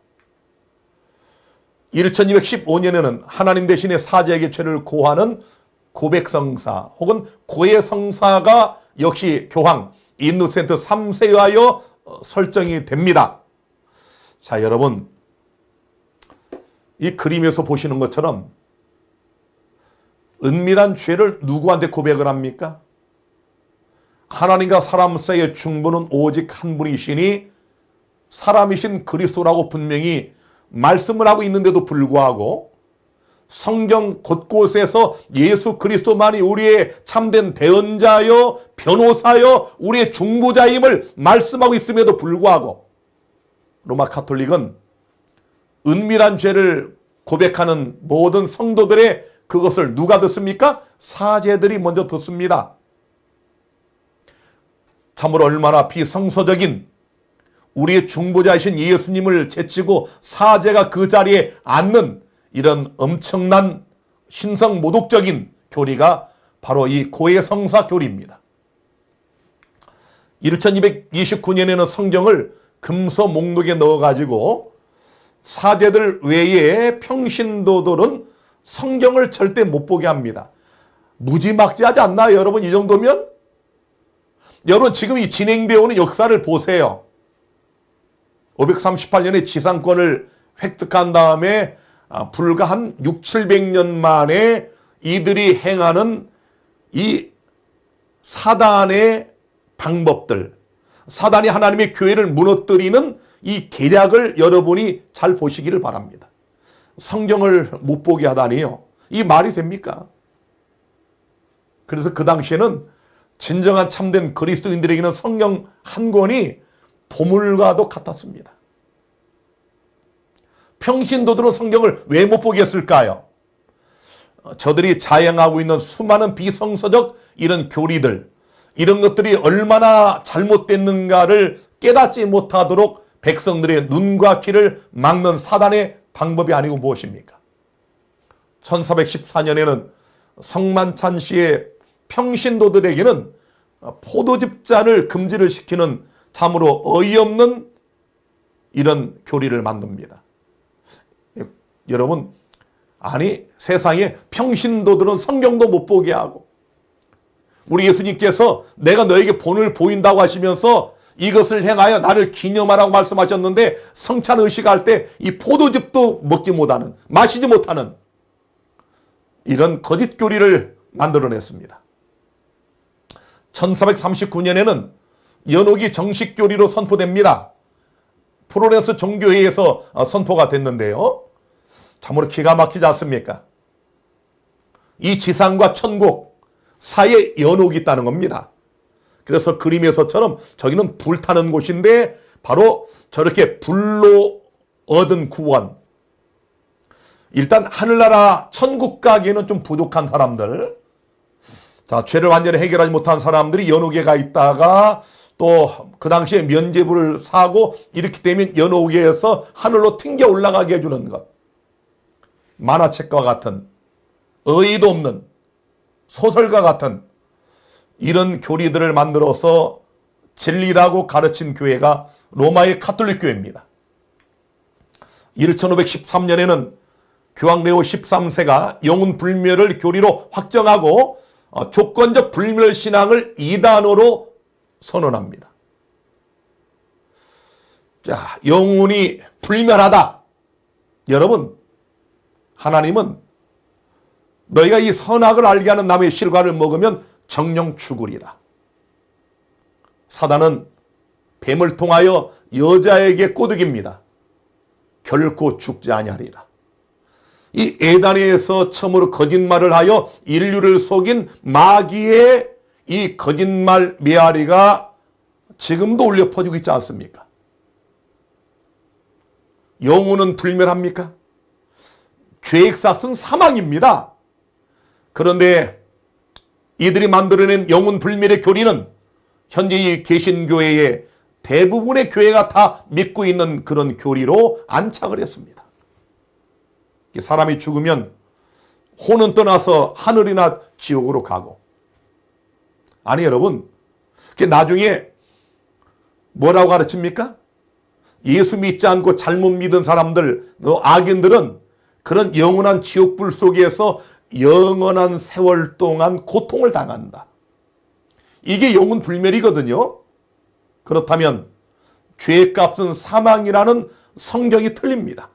1215년에는 하나님 대신에 사제에게 죄를 고하는 고백성사 혹은 고해성사가 역시 교황 인노센트 3세에 의하여 설정이 됩니다. 자, 여러분 이 그림에서 보시는 것처럼 은밀한 죄를 누구한테 고백을 합니까? 하나님과 사람 사이의 중보는 오직 한 분이시니 사람이신 그리스도라고 분명히 말씀을 하고 있는데도 불구하고 성경 곳곳에서 예수 그리스도만이 우리의 참된 대언자여 변호사여 우리의 중보자임을 말씀하고 있음에도 불구하고 로마 가톨릭은 은밀한 죄를 고백하는 모든 성도들의 그것을 누가 듣습니까? 사제들이 먼저 듣습니다. 참으로 얼마나 비성서적인 우리의 중보자이신 예수님을 제치고 사제가 그 자리에 앉는 이런 엄청난 신성모독적인 교리가 바로 이 고해성사 교리입니다. 1229년에는 성경을 금서 목록에 넣어가지고 사제들 외에 평신도들은 성경을 절대 못 보게 합니다. 무지막지하지 않나요, 여러분? 이 정도면? 여러분, 지금 이 진행되어 오는 역사를 보세요. 538년에 지상권을 획득한 다음에 불과 한 6, 700년 만에 이들이 행하는 이 사단의 방법들, 사단이 하나님의 교회를 무너뜨리는 이 계략을 여러분이 잘 보시기를 바랍니다. 성경을 못 보게 하다니요. 이 말이 됩니까? 그래서 그 당시에는 진정한 참된 그리스도인들에게는 성경 한 권이 보물과도 같았습니다. 평신도들은 성경을 왜 못 보게 했을까요? 저들이 자행하고 있는 수많은 비성서적 이런 교리들, 이런 것들이 얼마나 잘못됐는가를 깨닫지 못하도록 백성들의 눈과 귀를 막는 사단의 방법이 아니고 무엇입니까? 1414년에는 성만찬 시의 평신도들에게는 포도즙잔을 금지를 시키는 참으로 어이없는 이런 교리를 만듭니다. 여러분, 아니 세상에 평신도들은 성경도 못 보게 하고 우리 예수님께서 내가 너에게 본을 보인다고 하시면서 이것을 행하여 나를 기념하라고 말씀하셨는데 성찬 의식할 때 이 포도즙도 먹지 못하는, 마시지 못하는 이런 거짓 교리를 만들어냈습니다. 1439년에는 연옥이 정식 교리로 선포됩니다. 프로렌스 종교회에서 선포가 됐는데요. 참으로 기가 막히지 않습니까? 이 지상과 천국 사이에 연옥이 있다는 겁니다. 그래서 그림에서처럼 저기는 불타는 곳인데 바로 저렇게 불로 얻은 구원. 일단 하늘나라 천국 가기에는 좀 부족한 사람들, 자, 죄를 완전히 해결하지 못한 사람들이 연옥에 가 있다가 또 그 당시에 면죄부를 사고 이렇게 되면 연옥에서 하늘로 튕겨 올라가게 해주는 것. 만화책과 같은 의의도 없는 소설과 같은 이런 교리들을 만들어서 진리라고 가르친 교회가 로마의 가톨릭 교회입니다. 1513년에는 교황 레오 13세가 영혼 불멸을 교리로 확정하고 조건적 불멸 신앙을 이단으로 선언합니다. 자, 영혼이 불멸하다. 여러분, 하나님은 너희가 이 선악을 알게 하는 나무의 실과를 먹으면 정령 죽으리라. 사단은 뱀을 통하여 여자에게 꼬드깁니다. 결코 죽지 아니하리라. 이 에덴에서 처음으로 거짓말을 하여 인류를 속인 마귀의 이 거짓말 메아리가 지금도 울려 퍼지고 있지 않습니까? 영혼은 불멸합니까? 죄의 삭은 사망입니다. 그런데 이들이 만들어낸 영혼 불멸의 교리는 현재 이 개신교회의 대부분의 교회가 다 믿고 있는 그런 교리로 안착을 했습니다. 사람이 죽으면 혼은 떠나서 하늘이나 지옥으로 가고, 아니 여러분, 나중에 뭐라고 가르칩니까? 예수 믿지 않고 잘못 믿은 사람들, 악인들은 그런 영원한 지옥불 속에서 영원한 세월 동안 고통을 당한다. 이게 영혼 불멸이거든요. 그렇다면 죄의 값은 사망이라는 성경이 틀립니다.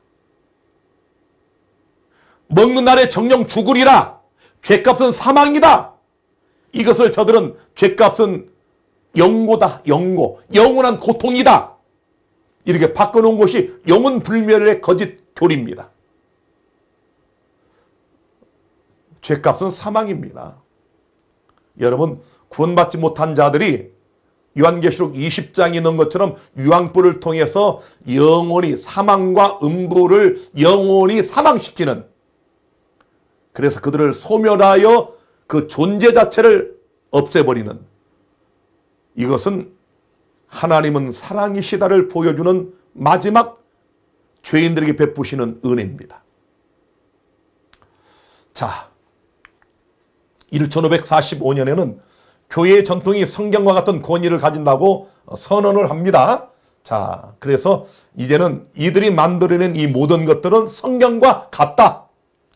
먹는 날에 정령 죽으리라. 죄값은 사망이다. 이것을 저들은 죄값은 영고다, 영고. 영원한 고통이다. 이렇게 바꿔놓은 것이 영혼불멸의 거짓 교리입니다. 죄값은 사망입니다. 여러분, 구원받지 못한 자들이 요한계시록 20장이 있는 것처럼 유황불을 통해서 영원히 사망과 음부를 영원히 사망시키는, 그래서 그들을 소멸하여 그 존재 자체를 없애버리는, 이것은 하나님은 사랑이시다를 보여주는 마지막 죄인들에게 베푸시는 은혜입니다. 자, 1545년에는 교회의 전통이 성경과 같은 권위를 가진다고 선언을 합니다. 자, 그래서 이제는 이들이 만들어낸 이 모든 것들은 성경과 같다.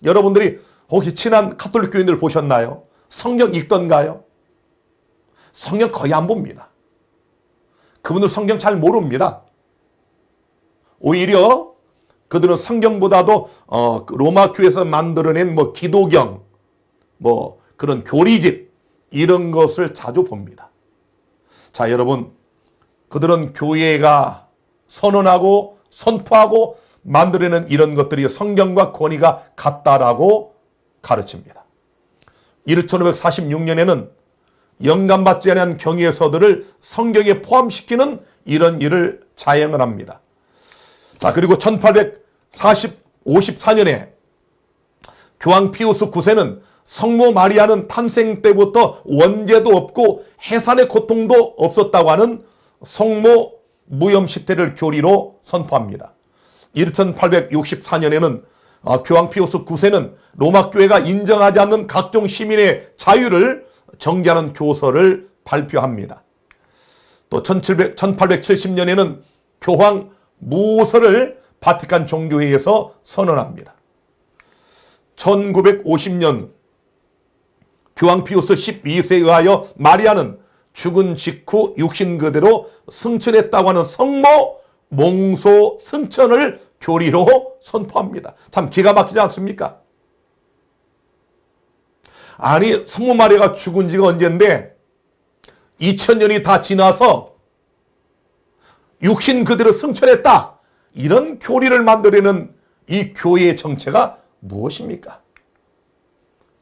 여러분들이 혹시 친한 가톨릭 교인들 보셨나요? 성경 읽던가요? 성경 거의 안 봅니다. 그분들 성경 잘 모릅니다. 오히려 그들은 성경보다도 로마 교회에서 만들어낸 기도경, 그런 교리집, 이런 것을 자주 봅니다. 자, 여러분, 그들은 교회가 선언하고 선포하고 만들어낸 이런 것들이 성경과 권위가 같다라고 가르칩니다. 1546년에는 영감받지 않은 경의서들을 성경에 포함시키는 이런 일을 자행을 합니다. 자, 그리고 1854년에 교황 피우스 9세는 성모 마리아는 탄생 때부터 원죄도 없고 해산의 고통도 없었다고 하는 성모 무염시태를 교리로 선포합니다. 1864년에는 교황 피우스 9세는 로마 교회가 인정하지 않는 각종 시민의 자유를 정죄하는 교서를 발표합니다. 또 1870년에는 교황 무호서를 바티칸 종교회에서 선언합니다. 1950년 교황 피우스 12세에 의하여 마리아는 죽은 직후 육신 그대로 승천했다고 하는 성모 몽소 승천을 교리로 선포합니다. 참 기가 막히지 않습니까? 아니, 성모 마리아가 죽은 지가 언젠데 2000년이 다 지나서 육신 그대로 승천했다, 이런 교리를 만들어내는 이 교회의 정체가 무엇입니까?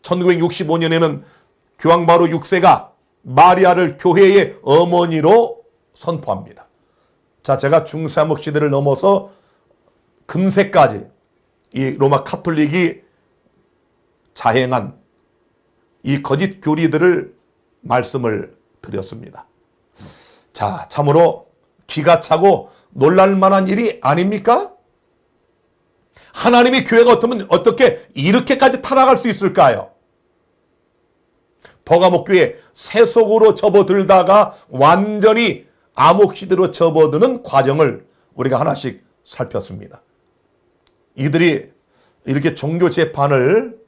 1965년에는 교황 바로 6세가 마리아를 교회의 어머니로 선포합니다. 자, 제가 중세암흑 시대를 넘어서 금세까지 이 로마 카톨릭이 자행한 이 거짓 교리들을 말씀을 드렸습니다. 자, 참으로 기가 차고 놀랄만한 일이 아닙니까? 하나님의 교회가 어떻게 이렇게까지 타락할 수 있을까요? 버가모 교회 세속으로 접어들다가 완전히 암흑시대로 접어드는 과정을 우리가 하나씩 살폈습니다. 이들이 이렇게 종교 재판을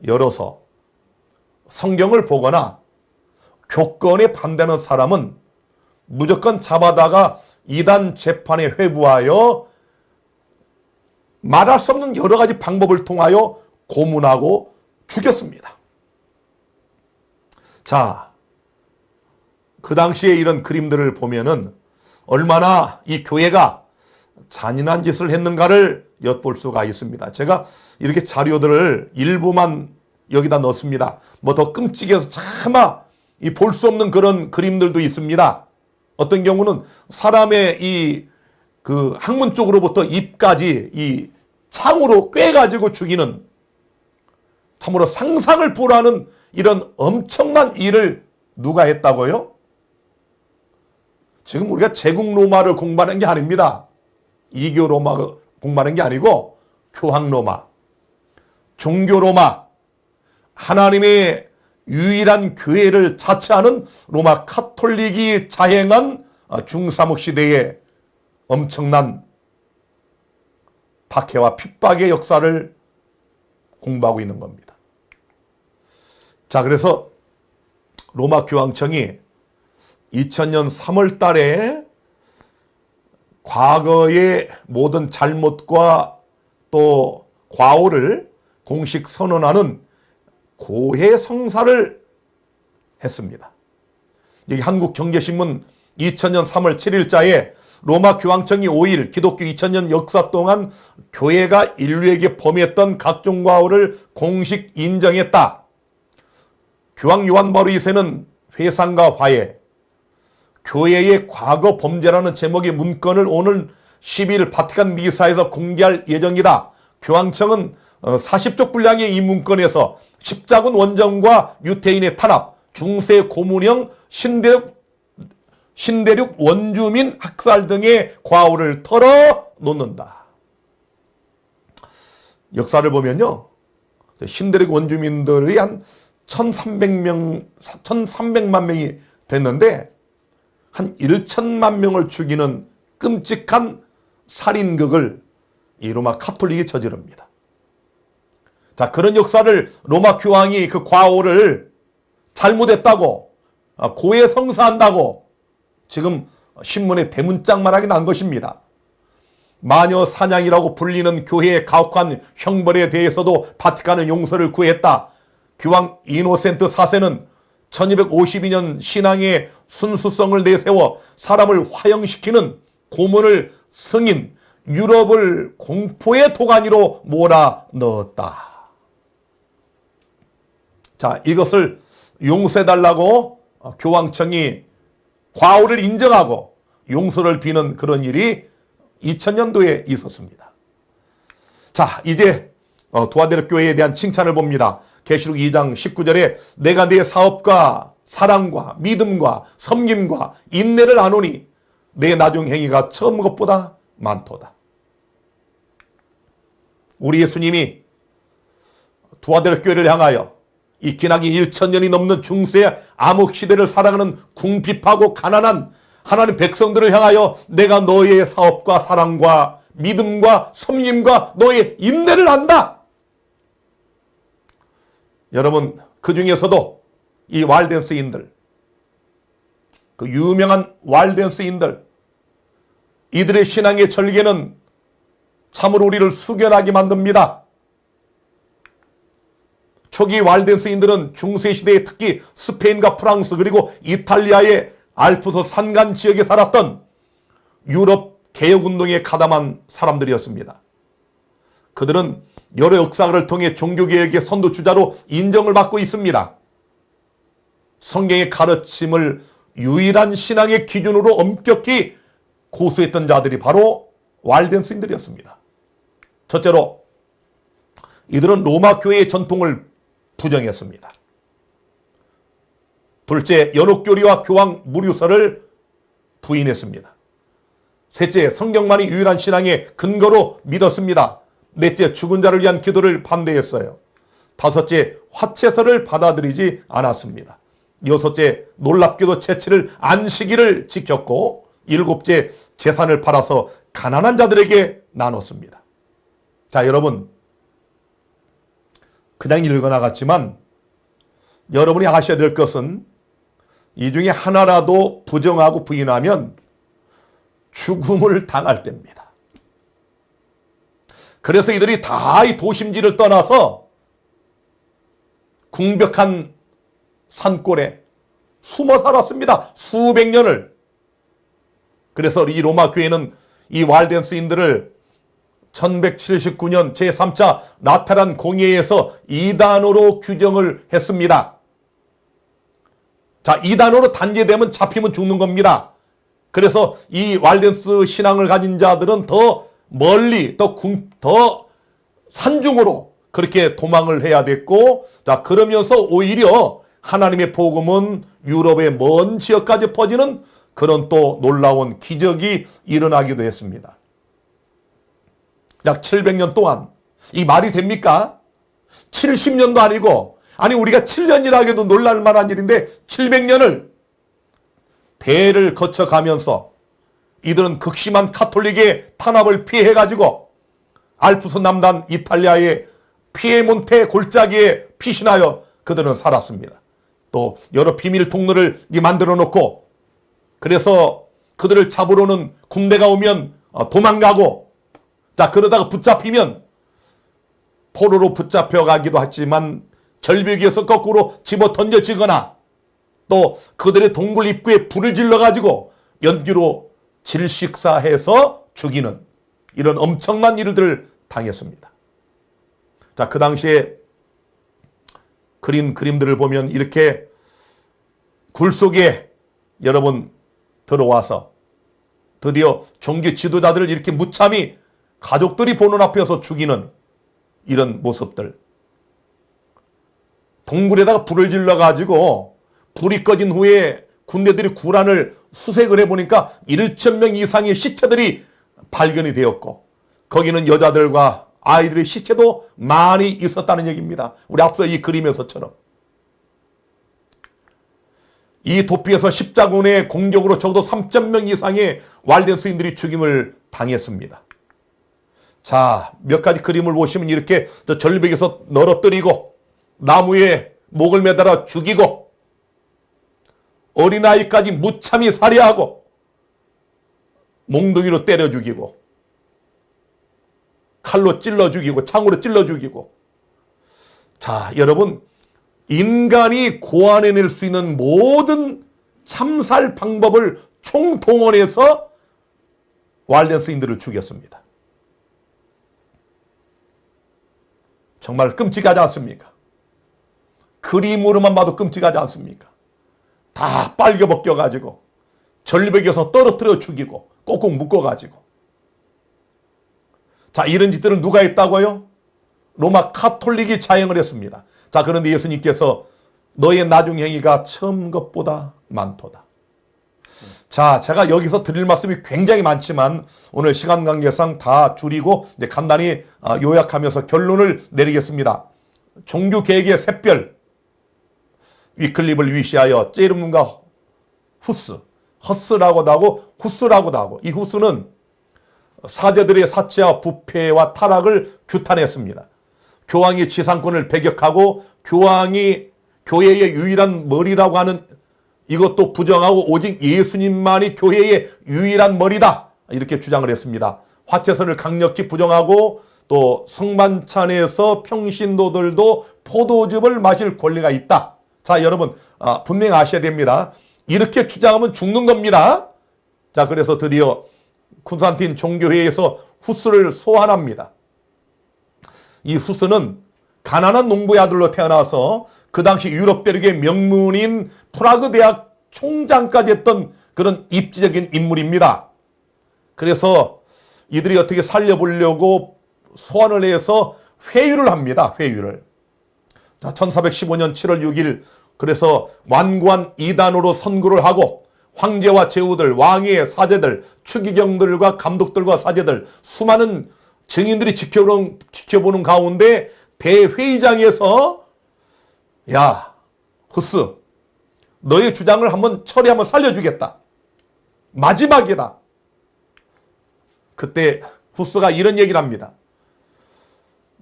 열어서 성경을 보거나 교권에 반대하는 사람은 무조건 잡아다가 이단 재판에 회부하여 말할 수 없는 여러 가지 방법을 통하여 고문하고 죽였습니다. 자, 그 당시에 이런 그림들을 보면은 얼마나 이 교회가 잔인한 짓을 했는가를 엿볼 수가 있습니다. 제가 이렇게 자료들을 일부만 여기다 넣습니다. 더 끔찍해서 차마 볼 수 없는 그런 그림들도 있습니다. 어떤 경우는 사람의 그 항문 쪽으로부터 입까지 이 창으로 꿰가지고 죽이는, 참으로 상상을 불허하는 이런 엄청난 일을 누가 했다고요? 지금 우리가 제국 로마를 공부하는 게 아닙니다. 이교 로마를 공부하는 게 아니고 교황 로마, 종교 로마, 하나님의 유일한 교회를 자처하는 로마 카톨릭이 자행한 중삼흑 시대의 엄청난 박해와 핍박의 역사를 공부하고 있는 겁니다. 자, 그래서 로마 교황청이 2000년 3월 달에 과거의 모든 잘못과 또 과오를 공식 선언하는 고해 성사를 했습니다. 여기 한국경제신문 2000년 3월 7일자에 로마 교황청이 5일 기독교 2000년 역사 동안 교회가 인류에게 범했던 각종 과오를 공식 인정했다. 교황 요한 바울 2세는 회상과 화해, 교회의 과거 범죄라는 제목의 문건을 오늘 12일 바티칸 미사에서 공개할 예정이다. 교황청은 40쪽 분량의 이 문건에서 십자군 원정과 유태인의 탄압, 중세 고문형 신대륙 원주민 학살 등의 과오를 털어놓는다. 역사를 보면요, 신대륙 원주민들이 한 1300만 명이 됐는데 한 1천만 명을 죽이는 끔찍한 살인극을 이 로마 카톨릭이 저지릅니다. 자, 그런 역사를 로마 교황이 그 과오를 잘못했다고 고해 성사한다고 지금 신문에 대문짝만하게 난 것입니다. 마녀 사냥이라고 불리는 교회의 가혹한 형벌에 대해서도 바티칸은 용서를 구했다. 교황 이노센트 4세는 1252년 신앙의 순수성을 내세워 사람을 화형시키는 고문을 승인, 유럽을 공포의 도가니로 몰아넣었다. 자, 이것을 용서해달라고 교황청이 과오를 인정하고 용서를 비는 그런 일이 2000년도에 있었습니다. 자, 이제 두아데르 교회에 대한 칭찬을 봅니다. 계시록 2장 19절에 내가 내 사업과 사랑과 믿음과 섬김과 인내를 아노니 내 나중 행위가 처음 것보다 많도다. 우리 예수님이 두아데르 교회를 향하여 이 기나긴 1000년이 넘는 중세 암흑 시대를 살아가는 궁핍하고 가난한 하나님 백성들을 향하여 내가 너의 사업과 사랑과 믿음과 섬김과 너의 인내를 안다. 여러분, 그 중에서도 이 walden스인들, 그 유명한 walden스인들, 이들의 신앙의 절개는 참으로 우리를 숙연하게 만듭니다. 초기 walden스인들은 중세시대에 특히 스페인과 프랑스 그리고 이탈리아의 알프스 산간 지역에 살았던 유럽 개혁운동에 가담한 사람들이었습니다. 그들은 여러 역사를 통해 종교개혁의 선두주자로 인정을 받고 있습니다. 성경의 가르침을 유일한 신앙의 기준으로 엄격히 고수했던 자들이 바로 walden스인들이었습니다. 첫째로 이들은 로마 교회의 전통을 부정했습니다. 둘째, 연옥교리와 교황 무류서를 부인했습니다. 셋째, 성경만이 유일한 신앙의 근거로 믿었습니다. 넷째, 죽은 자를 위한 기도를 반대했어요. 다섯째, 화채서를 받아들이지 않았습니다. 여섯째, 놀랍게도 제7일 안식일을 지켰고, 일곱째, 재산을 팔아서 가난한 자들에게 나눴습니다. 자, 여러분, 그냥 읽어나갔지만 여러분이 아셔야 될 것은 이 중에 하나라도 부정하고 부인하면 죽음을 당할 때입니다. 그래서 이들이 다 이 도심지를 떠나서 궁벽한 산골에 숨어 살았습니다. 수백 년을. 그래서 이 로마 교회는 이 walden스인들을 1179년 제3차 라테란 공회에서 이단으로 규정을 했습니다. 자, 이단으로 단죄되면 잡히면 죽는 겁니다. 그래서 이 walden스 신앙을 가진 자들은 더 멀리, 더 산중으로 그렇게 도망을 해야 됐고, 자, 그러면서 오히려 하나님의 복음은 유럽의 먼 지역까지 퍼지는 그런 또 놀라운 기적이 일어나기도 했습니다. 약 700년 동안 이 말이 됩니까? 70년도 아니고, 아니 우리가 7년이라 해도 놀랄 만한 일인데 700년을 대를 거쳐가면서 이들은 극심한 카톨릭의 탄압을 피해가지고 알프스 남단 이탈리아의 피에몬테 골짜기에 피신하여 그들은 살았습니다. 또 여러 비밀 통로를 만들어 놓고, 그래서 그들을 잡으러는 군대가 오면 도망가고, 자, 그러다가 붙잡히면 포로로 붙잡혀 가기도 하지만 절벽에서 거꾸로 집어 던져지거나 또 그들의 동굴 입구에 불을 질러가지고 연기로 질식사해서 죽이는 이런 엄청난 일들을 당했습니다. 자, 그 당시에 그린 그림들을 보면 이렇게 굴 속에 여러분 들어와서 드디어 종교 지도자들을 이렇게 무참히 가족들이 보는 앞에서 죽이는 이런 모습들. 동굴에다가 불을 질러가지고 불이 꺼진 후에 군대들이 굴 안을 수색을 해보니까 1,000명 이상의 시체들이 발견이 되었고 거기는 여자들과 아이들의 시체도 많이 있었다는 얘기입니다. 우리 앞서 이 그림에서처럼. 이 도피에서 십자군의 공격으로 적어도 3,000명 이상의 왈덴스인들이 죽임을 당했습니다. 자, 몇 가지 그림을 보시면 이렇게 저 절벽에서 널어뜨리고 나무에 목을 매달아 죽이고 어린아이까지 무참히 살해하고 몽둥이로 때려 죽이고 칼로 찔러 죽이고 창으로 찔러 죽이고. 자, 여러분, 인간이 고안해낼 수 있는 모든 참살 방법을 총동원해서 왈덴스인들을 죽였습니다. 정말 끔찍하지 않습니까? 그림으로만 봐도 끔찍하지 않습니까? 다 빨개 벗겨가지고 절벽에서 떨어뜨려 죽이고 꼭꼭 묶어가지고. 자, 이런 짓들을 누가 했다고요? 로마 카톨릭이 자행을 했습니다. 자, 그런데 예수님께서 너의 나중 행위가 처음 것보다 많도다. 자, 제가 여기서 드릴 말씀이 굉장히 많지만 오늘 시간 관계상 다 줄이고 이제 간단히 요약하면서 결론을 내리겠습니다. 종교개혁의 샛별, 위클립을 위시하여 제르문과 후스, 허스라고도 하고 후스라고도 하고, 이 후스는 사제들의 사치와 부패와 타락을 규탄했습니다. 교황이 지상권을 배격하고 교황이 교회의 유일한 머리라고 하는 이것도 부정하고 오직 예수님만이 교회의 유일한 머리다, 이렇게 주장을 했습니다. 화채선을 강력히 부정하고 또 성만찬에서 평신도들도 포도즙을 마실 권리가 있다. 자, 여러분 분명히 아셔야 됩니다. 이렇게 주장하면 죽는 겁니다. 자, 그래서 드디어 콘스탄틴 종교회의에서 후스를 소환합니다. 이 후스는 가난한 농부의 아들로 태어나서 그 당시 유럽 대륙의 명문인 프라그 대학 총장까지 했던 그런 입지적인 인물입니다. 그래서 이들이 어떻게 살려보려고 소환을 해서 회유를 합니다. 회유를. 자, 1415년 7월 6일 그래서 완고한 이단으로 선고를 하고 황제와 제후들, 왕의 사제들, 추기경들과 감독들과 사제들, 수많은 증인들이 지켜보는 가운데 대회의장에서 야, 후스, 너의 주장을 한번 처리하면 살려주겠다. 마지막이다. 그때 후스가 이런 얘기를 합니다.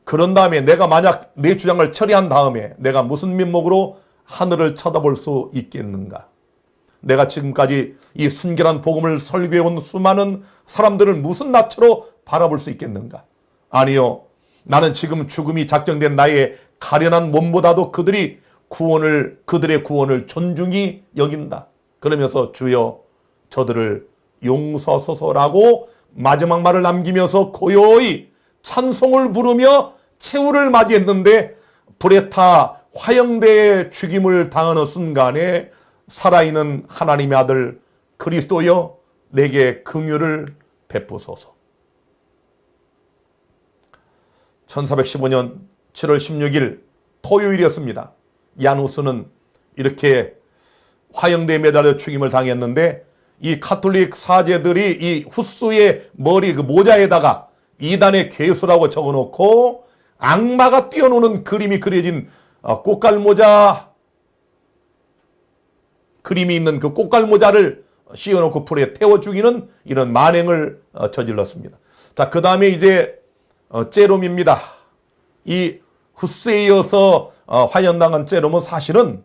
그런 다음에 내가 만약 내 주장을 처리한 다음에 내가 무슨 면목으로 하늘을 쳐다볼 수 있겠는가? 내가 지금까지 이 순결한 복음을 설교해온 수많은 사람들을 무슨 낯으로 바라볼 수 있겠는가? 아니요. 나는 지금 죽음이 작정된 나의 가련한 몸보다도 그들의 구원을 존중히 여긴다. 그러면서 주여 저들을 용서하소서라고 마지막 말을 남기면서 고요히 찬송을 부르며 최후를 맞이했는데 불에 타 화형대에 죽임을 당하는 순간에 살아있는 하나님의 아들 그리스도여 내게 긍휼을 베푸소서. 1415년 7월 16일 토요일이었습니다. 야누스는 이렇게 화형대에 매달려 죽임을 당했는데 이 카톨릭 사제들이 이 후스의 머리 그 모자에다가 이단의 괴수라고 적어놓고 악마가 뛰어노는 그림이 그려진 꽃갈모자 그림이 있는 그 꽃갈모자를 씌워놓고 불에 태워 죽이는 이런 만행을 저질렀습니다. 자, 그 다음에 이제 제롬입니다. 이 후스에 이어서 화형당한 제롬은 사실은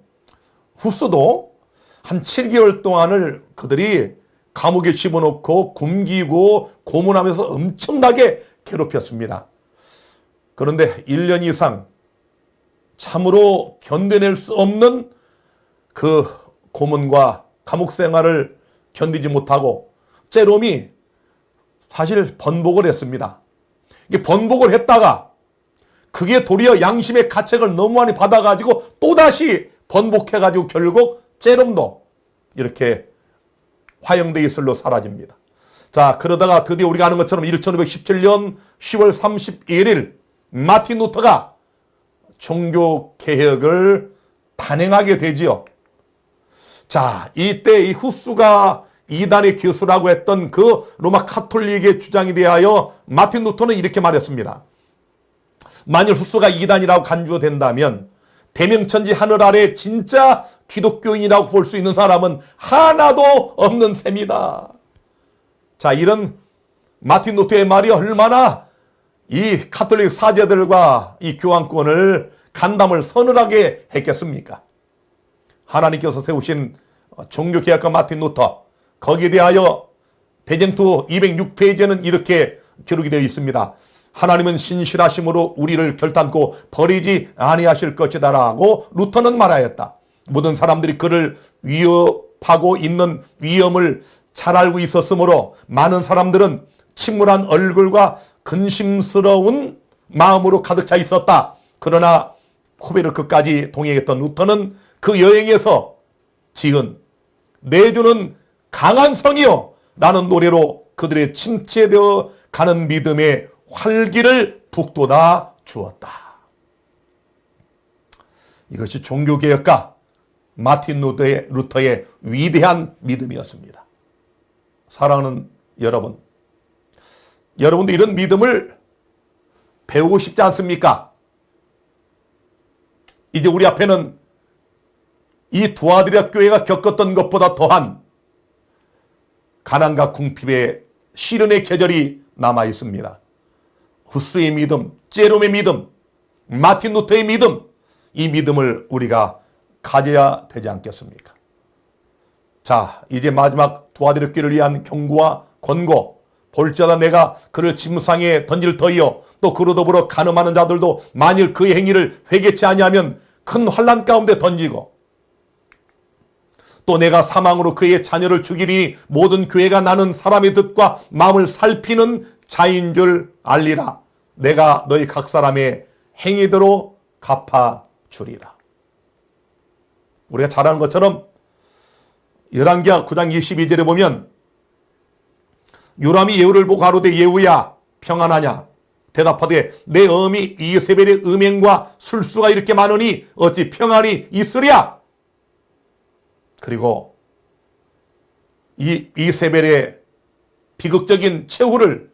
후스도 한 7개월 동안을 그들이 감옥에 집어넣고 굶기고 고문하면서 엄청나게 괴롭혔습니다. 그런데 1년 이상 참으로 견뎌낼 수 없는 그 고문과 감옥 생활을 견디지 못하고 제롬이 사실 번복을 했습니다. 이게 번복을 했다가 그게 도리어 양심의 가책을 너무 많이 받아가지고 또다시 번복해가지고 결국 제롬도 이렇게 화형대 이슬로 사라집니다. 자, 그러다가 드디어 우리가 아는 것처럼 1517년 10월 31일 마틴 루터가 종교개혁을 단행하게 되지요. 자, 이때 이 후스가 이단의 교수라고 했던 그 로마 카톨릭의 주장에 대하여 마틴 루터는 이렇게 말했습니다. 만일 후스가 이단이라고 간주된다면 대명천지 하늘 아래 진짜 기독교인이라고 볼 수 있는 사람은 하나도 없는 셈이다. 자, 이런 마틴 루터의 말이 얼마나 이 카톨릭 사제들과 이 교황권을 간담을 서늘하게 했겠습니까? 하나님께서 세우신 종교개혁가 마틴 루터, 거기에 대하여 대쟁투 206페이지에는 이렇게 기록이 되어 있습니다. 하나님은 신실하심으로 우리를 결단코 버리지 아니하실 것이다 라고 루터는 말하였다. 모든 사람들이 그를 위협하고 있는 위험을 잘 알고 있었으므로 많은 사람들은 침울한 얼굴과 근심스러운 마음으로 가득 차 있었다. 그러나 코베르크까지 동행했던 루터는 그 여행에서 지은 내주는 강한 성이요 라는 노래로 그들의 침체되어 가는 믿음의 활기를 북돋아 주었다. 이것이 종교개혁가 마틴 루터의 위대한 믿음이었습니다. 사랑하는 여러분, 여러분도 이런 믿음을 배우고 싶지 않습니까? 이제 우리 앞에는 이 두아드리아 교회가 겪었던 것보다 더한 가난과 궁핍의 시련의 계절이 남아 있습니다. 후스의 믿음, 제롬의 믿음, 마틴 루터의 믿음, 이 믿음을 우리가 가져야 되지 않겠습니까? 자, 이제 마지막 두아드리아 교회를 위한 경고와 권고. 볼지어다 내가 그를 짐상에 던질 터이요 또 그로 더불어 간음하는 자들도 만일 그의 행위를 회개치 아니하면 큰 환난 가운데 던지고 또 내가 사망으로 그의 자녀를 죽이리니 모든 교회가 나는 사람의 뜻과 마음을 살피는 자인 줄 알리라. 내가 너희 각 사람의 행위대로 갚아주리라. 우리가 잘 아는 것처럼 열왕기하 9장 22절에 보면 요람이 예후를 보고 가로되 예후야 평안하냐 대답하되 내 어미 이세벨의 음행과 술수가 이렇게 많으니 어찌 평안이 있으랴. 그리고 이 이세벨의 비극적인 최후를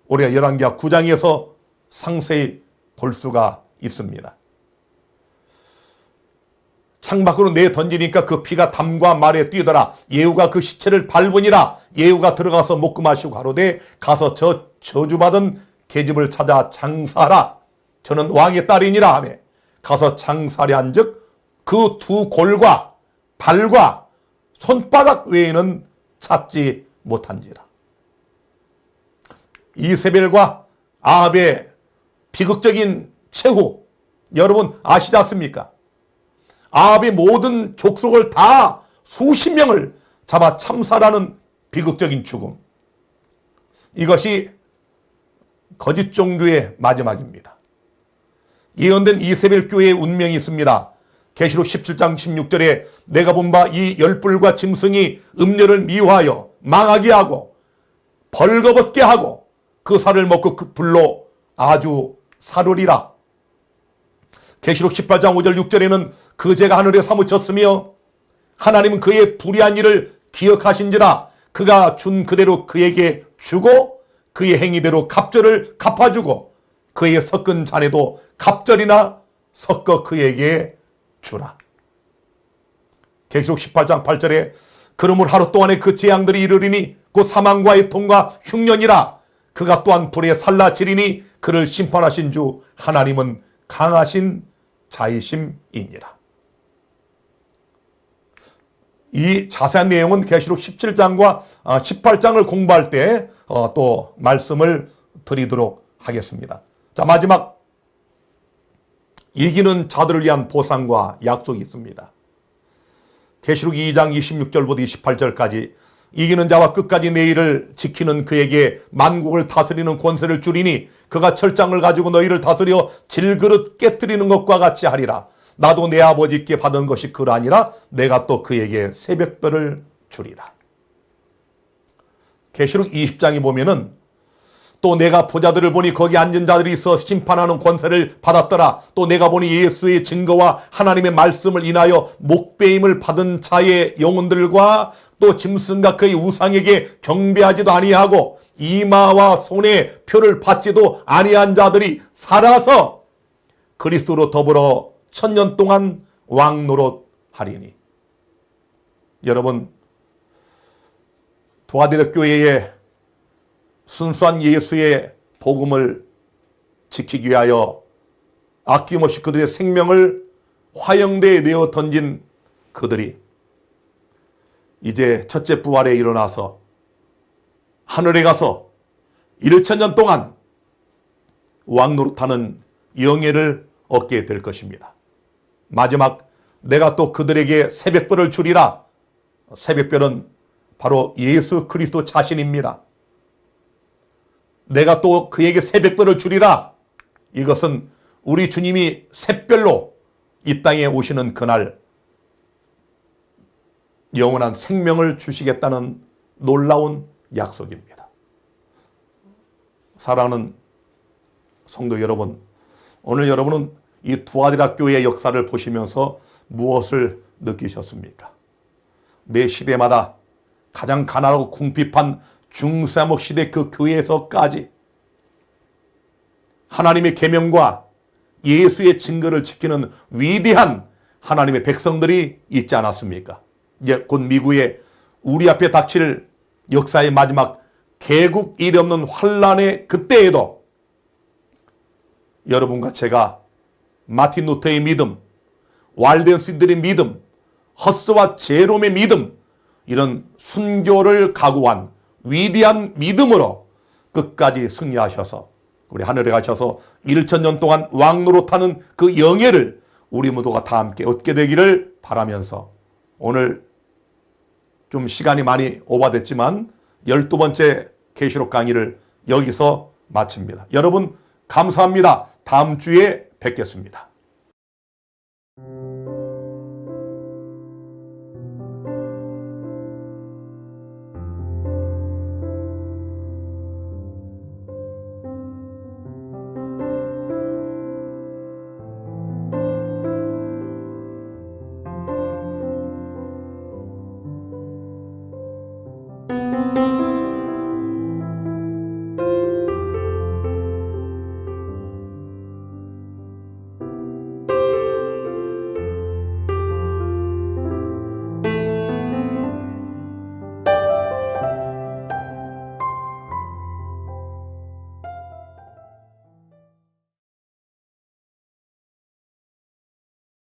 우리가 열왕기하 9장에서 상세히 볼 수가 있습니다. 창밖으로 내 던지니까 그 피가 담과 말에 뛰더라. 예후가 그 시체를 밟으니라. 예후가 들어가서 먹고 마시고 가로되 가서 저 저주받은 계집을 찾아 장사하라. 저는 왕의 딸이니라 하며 가서 장사하려 한즉 그 두 골과 발과 손바닥 외에는 찾지 못한지라. 이세벨과 아합의 비극적인 최후, 여러분 아시지 않습니까? 아합의 모든 족속을 다 수십 명을 잡아 참살하는 비극적인 죽음. 이것이 거짓 종교의 마지막입니다. 예언된 이세벨 교회의 운명이 있습니다. 계시록 17장 16절에 내가 본 바 이 열불과 짐승이 음료를 미워하여 망하게 하고 벌거벗게 하고 그 살을 먹고 그 불로 아주 사르리라. 계시록 18장 5절 6절에는 그 죄가 하늘에 사무쳤으며 하나님은 그의 불의한 일을 기억하신지라 그가 준 그대로 그에게 주고 그의 행위대로 갑절을 갚아주고 그의 섞은 잔에도 갑절이나 섞어 그에게 주라. 계시록 18장 8절에 그러므로 하루 동안에 그 재앙들이 이르리니 곧 사망과 애통과 흉년이라. 그가 또한 불에 살라지리니 그를 심판하신 주 하나님은 강하신 자이심이니라. 이 자세한 내용은 계시록 17장과 18장을 공부할 때 또 말씀을 드리도록 하겠습니다. 자, 마지막 이기는 자들을 위한 보상과 약속이 있습니다. 계시록 2장 26절부터 28절까지 이기는 자와 끝까지 내 일을 지키는 그에게 만국을 다스리는 권세를 주리니 그가 철장을 가지고 너희를 다스려 질그릇 깨뜨리는 것과 같이 하리라. 나도 내 아버지께 받은 것이 그러하니라. 내가 또 그에게 새벽별을 주리라. 계시록 20장에 보면은 또 내가 보자들을 보니 거기 앉은 자들이 있어 심판하는 권세를 받았더라. 또 내가 보니 예수의 증거와 하나님의 말씀을 인하여 목배임을 받은 자의 영혼들과 또 짐승과 그의 우상에게 경배하지도 아니하고 이마와 손에 표를 받지도 아니한 자들이 살아서 그리스도로 더불어 1000년 동안 왕노릇하리니. 여러분, 두아디라 교회의 순수한 예수의 복음을 지키기 위하여 아낌없이 그들의 생명을 화영대에 내어 던진 그들이 이제 첫째 부활에 일어나서 하늘에 가서 1000년 동안 왕노릇하는 영예를 얻게 될 것입니다. 마지막 내가 또 그들에게 새벽별을 주리라. 새벽별은 바로 예수 그리스도 자신입니다. 내가 또 그에게 새벽별을 주리라. 이것은 우리 주님이 샛별로 이 땅에 오시는 그날 영원한 생명을 주시겠다는 놀라운 약속입니다. 사랑하는 성도 여러분, 오늘 여러분은 이 두아디라 교회의 역사를 보시면서 무엇을 느끼셨습니까? 매 시대마다 가장 가난하고 궁핍한 중세목 시대 그 교회에서까지 하나님의 계명과 예수의 증거를 지키는 위대한 하나님의 백성들이 있지 않았습니까? 이제 곧 미국의 우리 앞에 닥칠 역사의 마지막 개국 이름 없는 환란의 그때에도 여러분과 제가 마틴 루터의 믿음, walden스들의 믿음, 허스와 제롬의 믿음, 이런 순교를 각오한 위대한 믿음으로 끝까지 승리하셔서 우리 하늘에 가셔서 1000년 동안 왕노릇하는 그 영예를 우리 모두가 다 함께 얻게 되기를 바라면서 오늘 좀 시간이 많이 오버됐지만 12번째 계시록 강의를 여기서 마칩니다. 여러분 감사합니다. 다음 주에 뵙겠습니다.